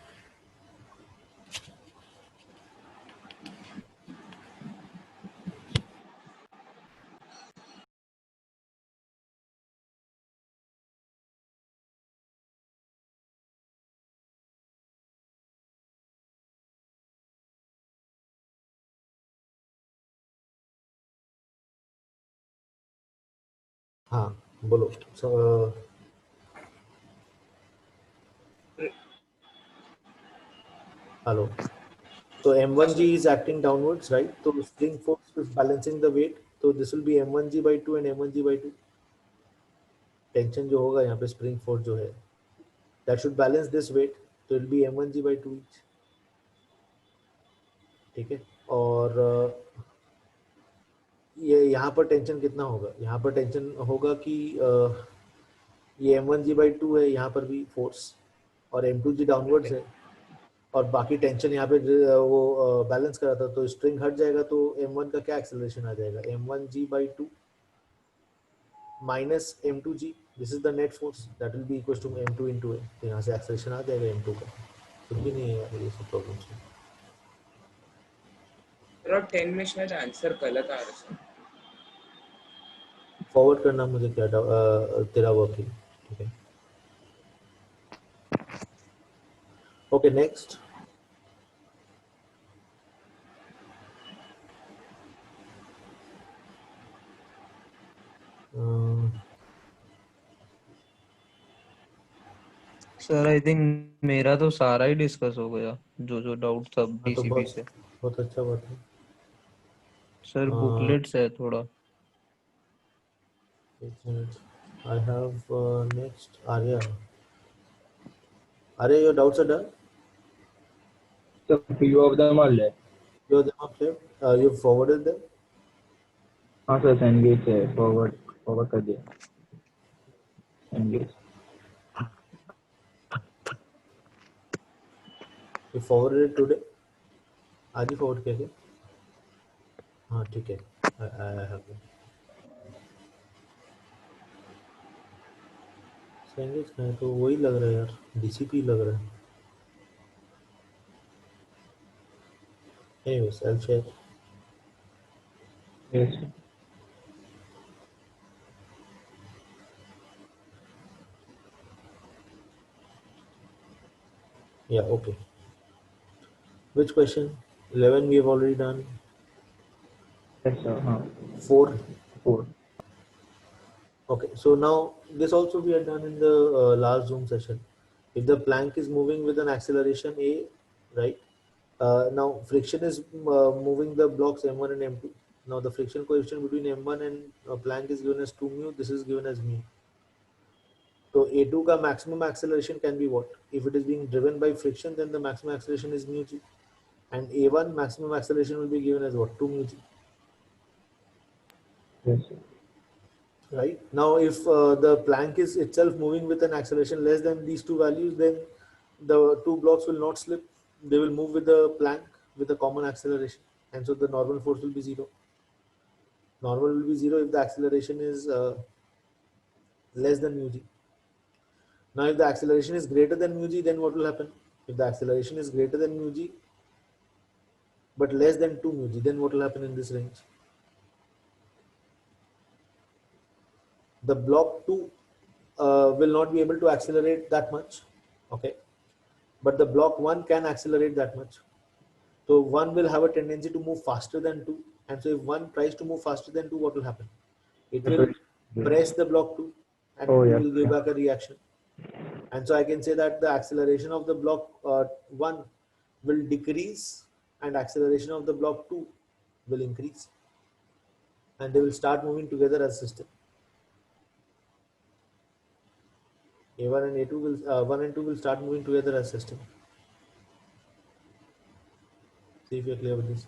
हाँ बोलो। Hello. So m1g is acting downwards, right? So spring force is balancing the weight. So this will be m1g by 2 and m1g by 2. Tension जो होगा यहाँ पे spring force जो है, that should balance this weight. So it will be m1g by 2 each. ठीक है? और ये यहाँ पर टेंशन कितना होगा? यहाँ पर टेंशन होगा कि ये m1g by 2 है, यहाँ पर भी फोर्स, और m2g डाउनवर्ड्स है, और बाकी टेंशन यहाँ पे वो बैलेंस कर रहा था, तो स्ट्रिंग हट जाएगा, तो m1 का क्या एक्सेलरेशन आ जाएगा? m1g by 2 minus m2g, this is the net force, that will be equals to m2 into a. तो यहाँ से एक्सेलरेशन आ जाएगा m2 का। कुछ भी नहीं है यार, ये सब प्रॉब्लम्स है। थोड़ा 10 में शायद आंसर गलत आ रहा है सर। फॉरवर्ड करना मुझे क्या तेरा वर्किंग, ठीक है? Okay next. Sir I think मेरा तो सारा ही डिस्कस हो गया, जो जो डाउट था तो बीसीपी से। बहुत अच्छा बात है सर बुकलेट्स है थोड़ा। I have next Arya. Arya, your doubts are done? So few of them are left. Your them are clear? You've forwarded them? हाँ सर एंगेज है, फॉरवर्ड कर दिया engage. You forwarded it today? आज ही forward किया क्या? हाँ ठीक है, I have them. एंगेज का है तो वही लग रहा है यार, DCP लग रहा है। Anyways, I'll share. Yes. Yeah, okay. Which question? 11 we have already done. Yes sir. हाँ 4. 4. Okay, so now this also we had done in the last Zoom session. If the plank is moving with an acceleration a, right? Now friction is moving the blocks m1 and m2. Now the friction coefficient between m1 and plank is given as 2 mu. This is given as mu. So a2 ka maximum acceleration can be what? If it is being driven by friction, then the maximum acceleration is mu g. And a1 maximum acceleration will be given as what? 2 mu g. Yes sir. Right? Now if the plank is itself moving with an acceleration less than these two values, then the two blocks will not slip. They will move with the plank with a common acceleration, and so the normal force will be 0. Normal will be 0 if the acceleration is less than mu g. Now if the acceleration is greater than mu g, then what will happen? If the acceleration is greater than mu g but less than 2 mu g, then what will happen in this range? The block 2 will not be able to accelerate that much, okay, but the block 1 can accelerate that much. So 1 will have a tendency to move faster than 2, and so if 1 tries to move faster than 2, what will happen? It will press the block 2 and Oh, 2 yeah. will give back a reaction. And so I can say that the acceleration of the block 1 will decrease and acceleration of the block 2 will increase, and they will start moving together as system. A1 and A2 will 1 and 2 will start moving together as system. See if you're clear with this.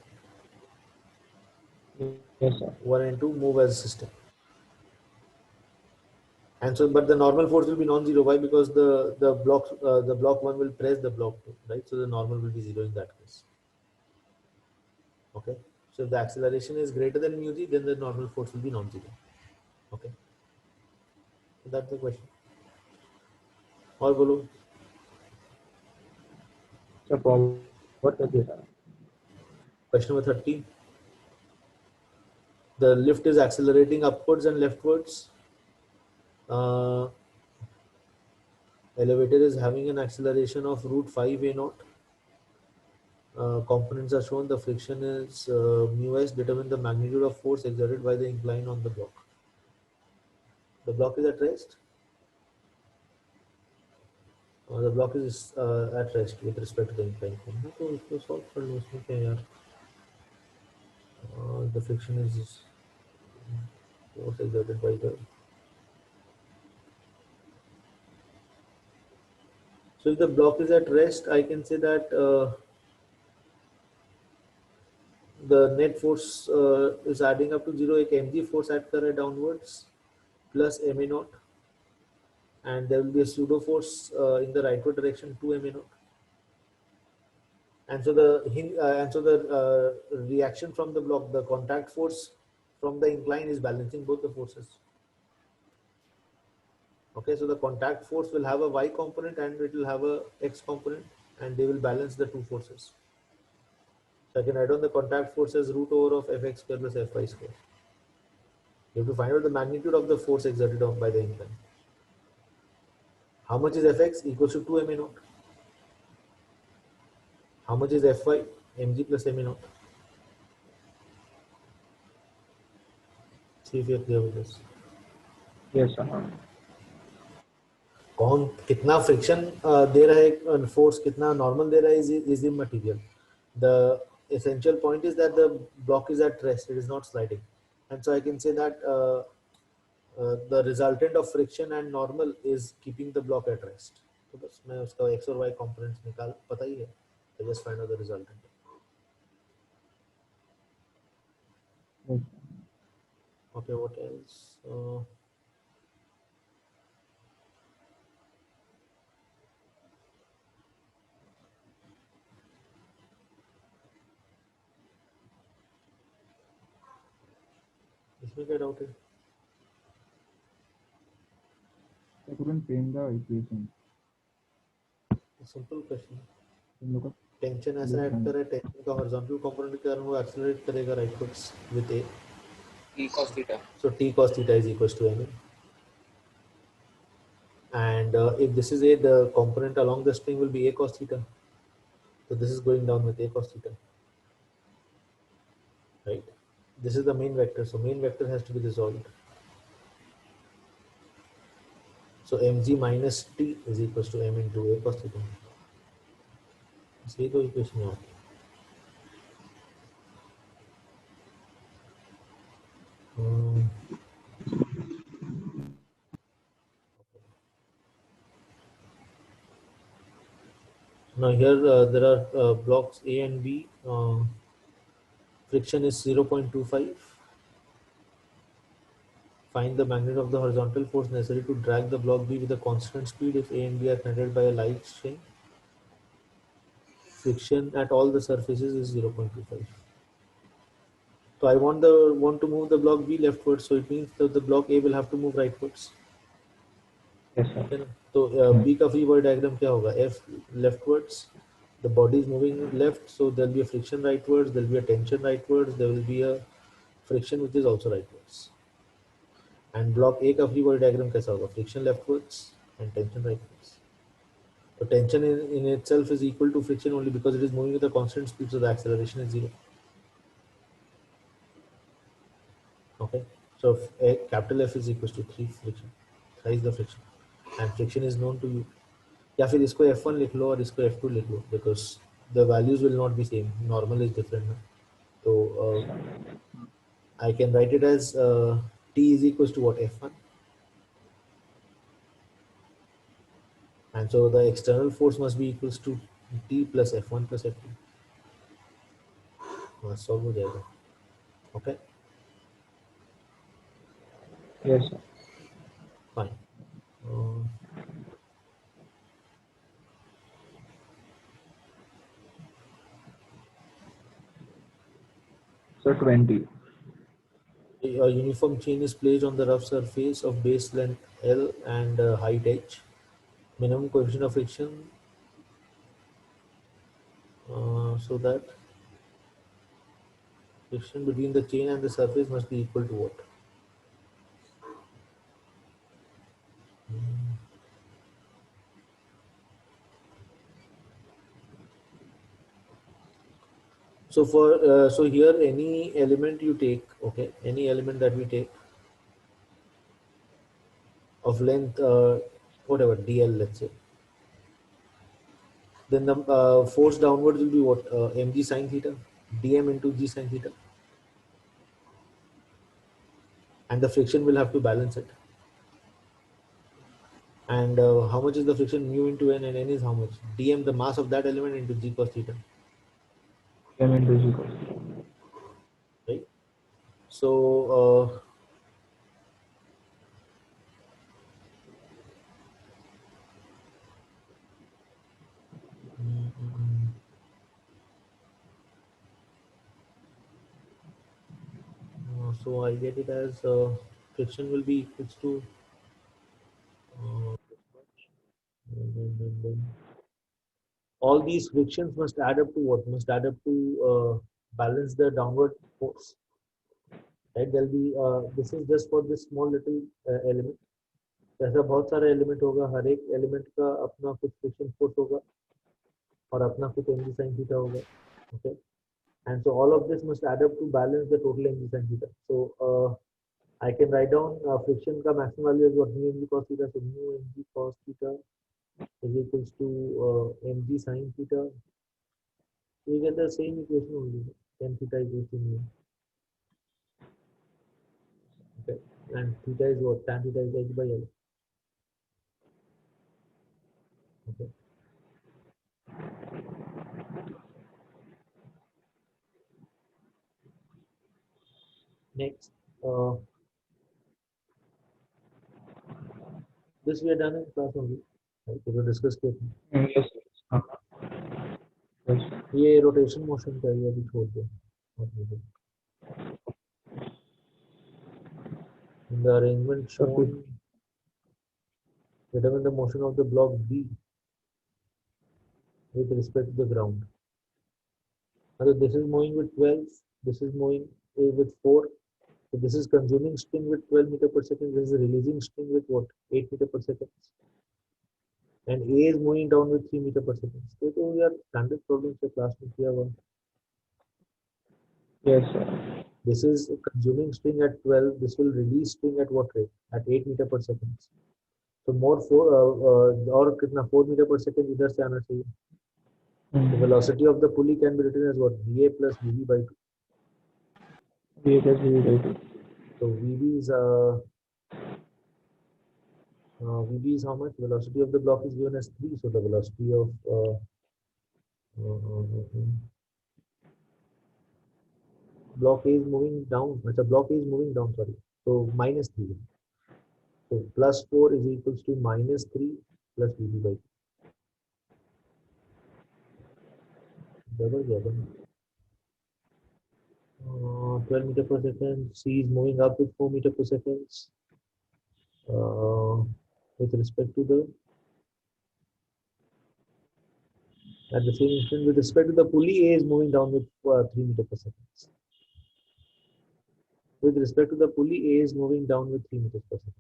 Yes sir. 1 and 2 move as system. And so, but the normal force will be non-zero. Why? Because the block 1 will press the block 2, right? So the normal will be 0 in that case. Okay. So if the acceleration is greater than mu g, then the normal force will be non-zero. Okay, so that's the question. और बोलो. Sir forward कर दिया था. Question number 13. The lift is accelerating upwards and leftwards. Elevator is having an acceleration of root 5 a naught. Components are shown. The friction is mu s. Determine the magnitude of force exerted by the incline on the block. The block is at rest. The block is at rest with respect to the incline. तो इसको solve कर लो. इसमें क्या यार? The friction is force exerted by the. So if the block is at rest, I can say that the net force is adding up to 0. एक mg force add कर रहा है downwards plus ma naught, and there will be a pseudo force in the rightward direction 2 ma naught. And so the reaction from the block, the contact force from the incline is balancing both the forces. Okay, so the contact force will have a y component and it will have a x component, and they will balance the two forces. So I can write down the contact force as root over of fx square plus fy square. You have to find out the magnitude of the force exerted on by the incline. How much is fx? Equals to 2 ma naught. How much is fy? mg plus ma naught. See if you are clear with this. Yes sir. कौन कितना friction दे रहा है, force कितना normal दे रहा है is immaterial. The essential point is that the block is at rest, it is not sliding, and so I can say that the resultant of friction and normal is keeping the block at rest. तो बस मैं उसका x और y components निकाल पता ही है. I just find out the resultant. Okay, what else? इसमें क्या डाउट है? I couldn't frame the equation. Simple question. Look up. Tension ऐसा ऐड कर रहा है, टेंशन का हॉरिजॉन्टल कंपोनेंट के कारण वो एक्सेलरेट करेगा राइटवर्ड्स with a. T cos theta. So t cos theta is equals to ma. And if this is a, the component along the string will be a cos theta. So this is going down with a cos theta. Right? This is the main vector. So main vector has to be resolved. So mg minus t is equals to m into a cos theta. See the equation now. Now here there are blocks A and B. Friction is 0.25. Find the magnitude of the horizontal force necessary to drag the block B with a constant speed if A and B are connected by a light string. Friction at all the surfaces is 0.25. So I want to move the block B leftwards, so it means that the block A will have to move rightwards. Yes sir. है ना? तो B का free body diagram क्या होगा? F leftwards, the body is moving left, so there will be a friction rightwards, there will be a tension rightwards, there will be a friction which is also rightwards. And block A का free body diagram कैसा होगा? Friction leftwards and tension rightwards. So tension in itself is equal to friction only because it is moving with a constant speed, so the acceleration is 0. Okay, so capital F is equals to 3 friction, thrice the friction, and friction is known to you. या फिर इसको F1 लिख लो और इसको F2 लिख लो, because the values will not be same. Normal is different. So I can write it as T is equals to what? F1. And so the external force must be equals to T plus F1 plus F2. Solve हो जाएगा. Okay. Yes sir. Fine. So 20. A uniform chain is placed on the rough surface of base length L and height h. Minimum coefficient of friction so that friction between the chain and the surface must be equal to what? So so here any element you take, okay, any element that we take of length whatever dl, let's say, then the force downwards will be what, mg sine theta, dm into g sine theta, and the friction will have to balance it. And how much is the friction? Mu into n, and n is how much? Dm, the mass of that element, into g cos theta, M into G cos. right? So so I get it as friction will be equals to all these frictions must add up to what? Must add up to balance the downward force, right? There'll be this is just for this small little element. जैसा बहुत सारे element होगा, हर एक element का अपना कुछ friction force होगा और अपना कुछ mg sin theta होगा, okay? And so all of this must add up to balance the total mg sin theta. So I can write down friction का maximum value is what, mu mg cos theta. So mu mg cos theta is equals to mg sin theta. So you get the same equation only. Tan theta equals to mu. Okay. And theta is what? Tan theta is h by L. Okay. Next, this we are done in class only. Right? We will discuss carefully. Yes. Yes. ये rotation motion का ये अभी छोड़ दो. In the arrangement shown, determine the motion of the block B with respect to the ground. So this is moving with 12, this is moving with 4. So this is consuming string with 12 meter per second. This is releasing string with what? 8 meter per second. And A is moving down with 3 meter per second. So we are standard problems for class में किया हुआ. Yes, sir. This is consuming string at 12. This will release string at what rate? At 8 meter per second. So more 4 और कितना 4 meter per second इधर से आना चाहिए. The velocity of the pulley can be written as what? VA plus VB by 2. VA plus VB by 2. So VB is how much? Velocity of the block is given as 3. So the velocity of block A is moving down. The block A is moving down, sorry. So minus 3. So plus 4 is equals to minus 3 plus VB by 2. Double. 12 meter per second. C is moving up with 4 meter per second. With respect to the, at the same instant, with respect to the pulley, A is moving down with 3 meter per second. With respect to the pulley, A is moving down with 3 meters per second.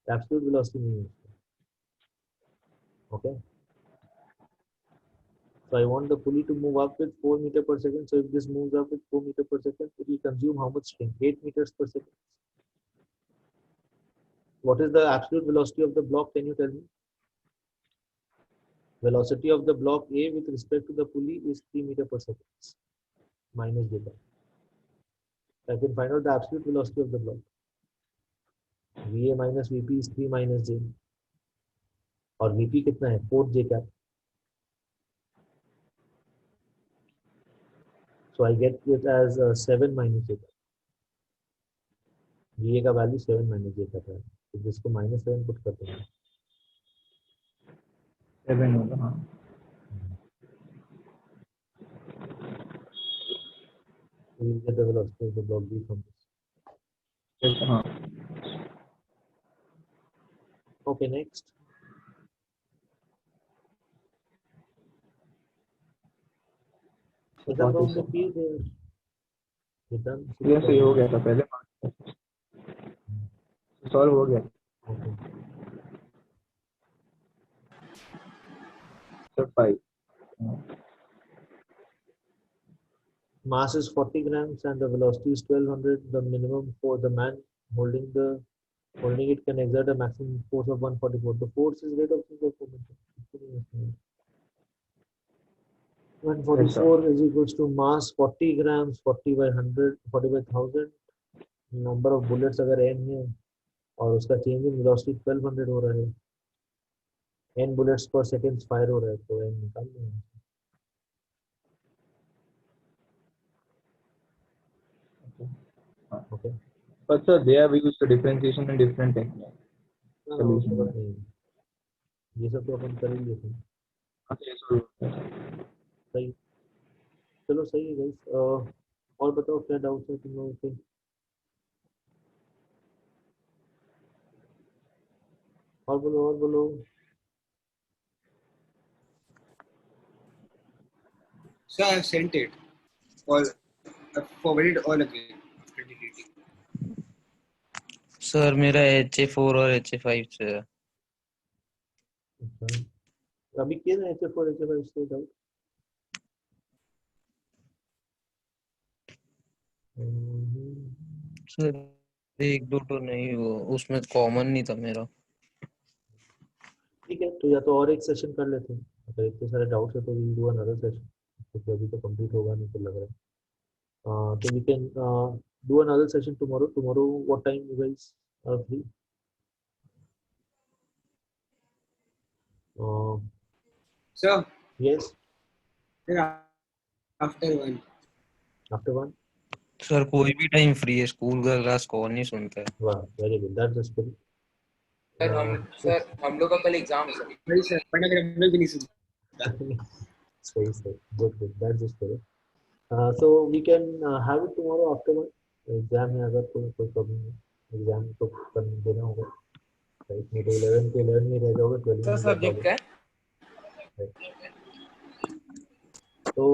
The absolute velocity means. Okay. So I want the pulley to move up with 4 meter per second. So if this moves up with 4 meter per second, it will consume how much string? 8 meters per second. What is the absolute velocity of the block? Can you tell me? Velocity of the block A with respect to the pulley is 3 meter per second minus j. I can find out the absolute velocity of the block. VA minus VP is 3 minus j. और VP कितना है? 4j cap. So I get it as 7 minus j cap. VA का value 7 minus j cap है. तो जिसको -7 put करते हैं. 7 होगा, हाँ. we'll get the velocity of the block B from this. हाँ Okay, next. Exam round में किए थे ये done? ये सही हो गया था पहले सॉल्व हो गया Okay. सब 5 Mass is 40 grams and the velocity is 1200. The minimum for the man holding it can exert a maximum force of 144. The force is rate of change of momentum. 144 is equals to mass 40 grams 40 by 100 40 by 1000. Number of bullets अगर n है और उसका change in velocity 1200 हो रहा है, n bullets per second fire हो रहा है, तो n निकाल लेंगे. Okay. but sir they have used the differentiation in different techniques हाँ, Solution. जरूरत नहीं है. ये सब तो अपन कर ही लेते हैं. सही. चलो सही है गाइस. और बताओ क्या डाउट है तुम लोगों के? और बोलो. So I have sent it. All I've forwarded all again after deleting. Sir मेरा HA4 और HA5 से है. अच्छा. अभी किए ना HF4 HF5 से डाउट? सर एक दो तो नहीं वो उसमें कॉमन नहीं था मेरा. ठीक है, तो या तो और एक सेशन कर लेते हैं. अगर इतने सारे डाउट्स है तो विल डू अनदर सेशन, क्योंकि अभी तो कंप्लीट होगा नहीं तो लग रहा है. तो we can do another session tomorrow what time you guys are free? So yes, then after 1. After 1. Sir कोई भी टाइम फ्री है, स्कूल का क्लास कौन नहीं सुनता है. वाह, very good, that's the spirit. Sir हम लोग का कल एग्जाम है सर. वही सर पढ़ना कर हम लोग भी नहीं सुनते. सही. Good, that's the spirit. So we can have it tomorrow after 1. Exam है, अगर कोई प्रॉब्लम है एग्जाम तो कर देना होगा. इसमें तो 11 के 11 में रह जाओगे, 12 सर में सब्जेक्ट क्या है? तो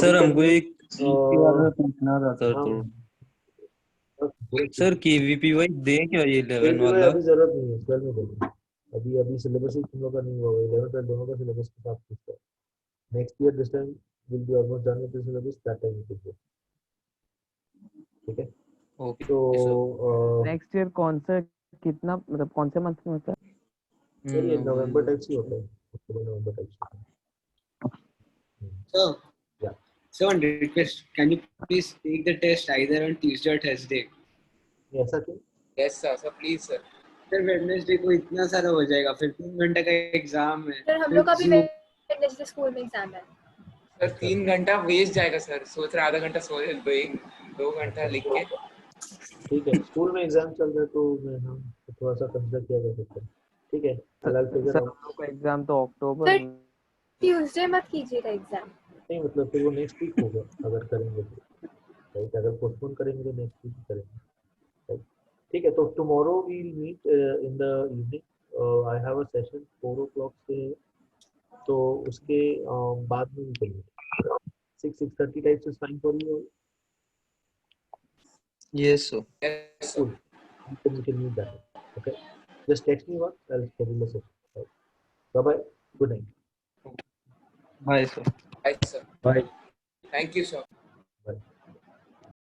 सर हमको एक के बारे में पूछना था सर. हाँ. तो सर KVPY दे क्या ये 11 वाला? अभी जरूरत नहीं है, 12 में देंगे. अभी सिलेबस ही तुम लोग का नहीं हुआ. 11 12 दोनों का सिलेबस के साथ पूछता है. Next year this time will be almost done with the syllabus. That time you can. ठीक है. ओके तो नेक्स्ट ईयर कौन सा कितना मतलब कौन से मंथ में होता है? ये नवंबर टाइप से होता है. अक्टूबर नवंबर टाइप से. So Yeah. so on request, can you please take the test either on Tuesday or Thursday? ये ऐसा क्यों? Yes sir please sir. Sir Wednesday को इतना सारा हो जाएगा, फिर 3 घंटे का एग्जाम है. सर हम लोग का भी फिर वेडनेसडे स्कूल में एग्जाम है. सर 3 घंटा वेस्ट जाएगा सर. सोच रहा आधा घंटा सो ले, 2 घंटा लिख के. ठीक है, स्कूल में एग्जाम चल रहा है तो मैं हाँ तो थोड़ा सा कंसिडर किया जा सकता है. ठीक है, फिलहाल फिगर सर हम लोग का एग्जाम तो अक्टूबर सर में. ट्यूसडे मत कीजिएगा एग्जाम. नहीं, मतलब फिर वो नेक्स्ट वीक होगा अगर करेंगे तो. राइट, अगर पोस्टपोन करेंगे तो नेक्स्ट वीक करेंगे. राइट, ठीक है. तो tomorrow we will meet in the evening. I have a session 4 o'clock से, तो उसके बाद में वी कैन मीट 6:30 types is fine for you. Yes sir. Yes sir. Cool. We can meet that. Okay. Just text me once. I'll schedule the session. Right. Bye bye. Good night. Bye sir. Bye sir. Bye. Thank you sir. Bye.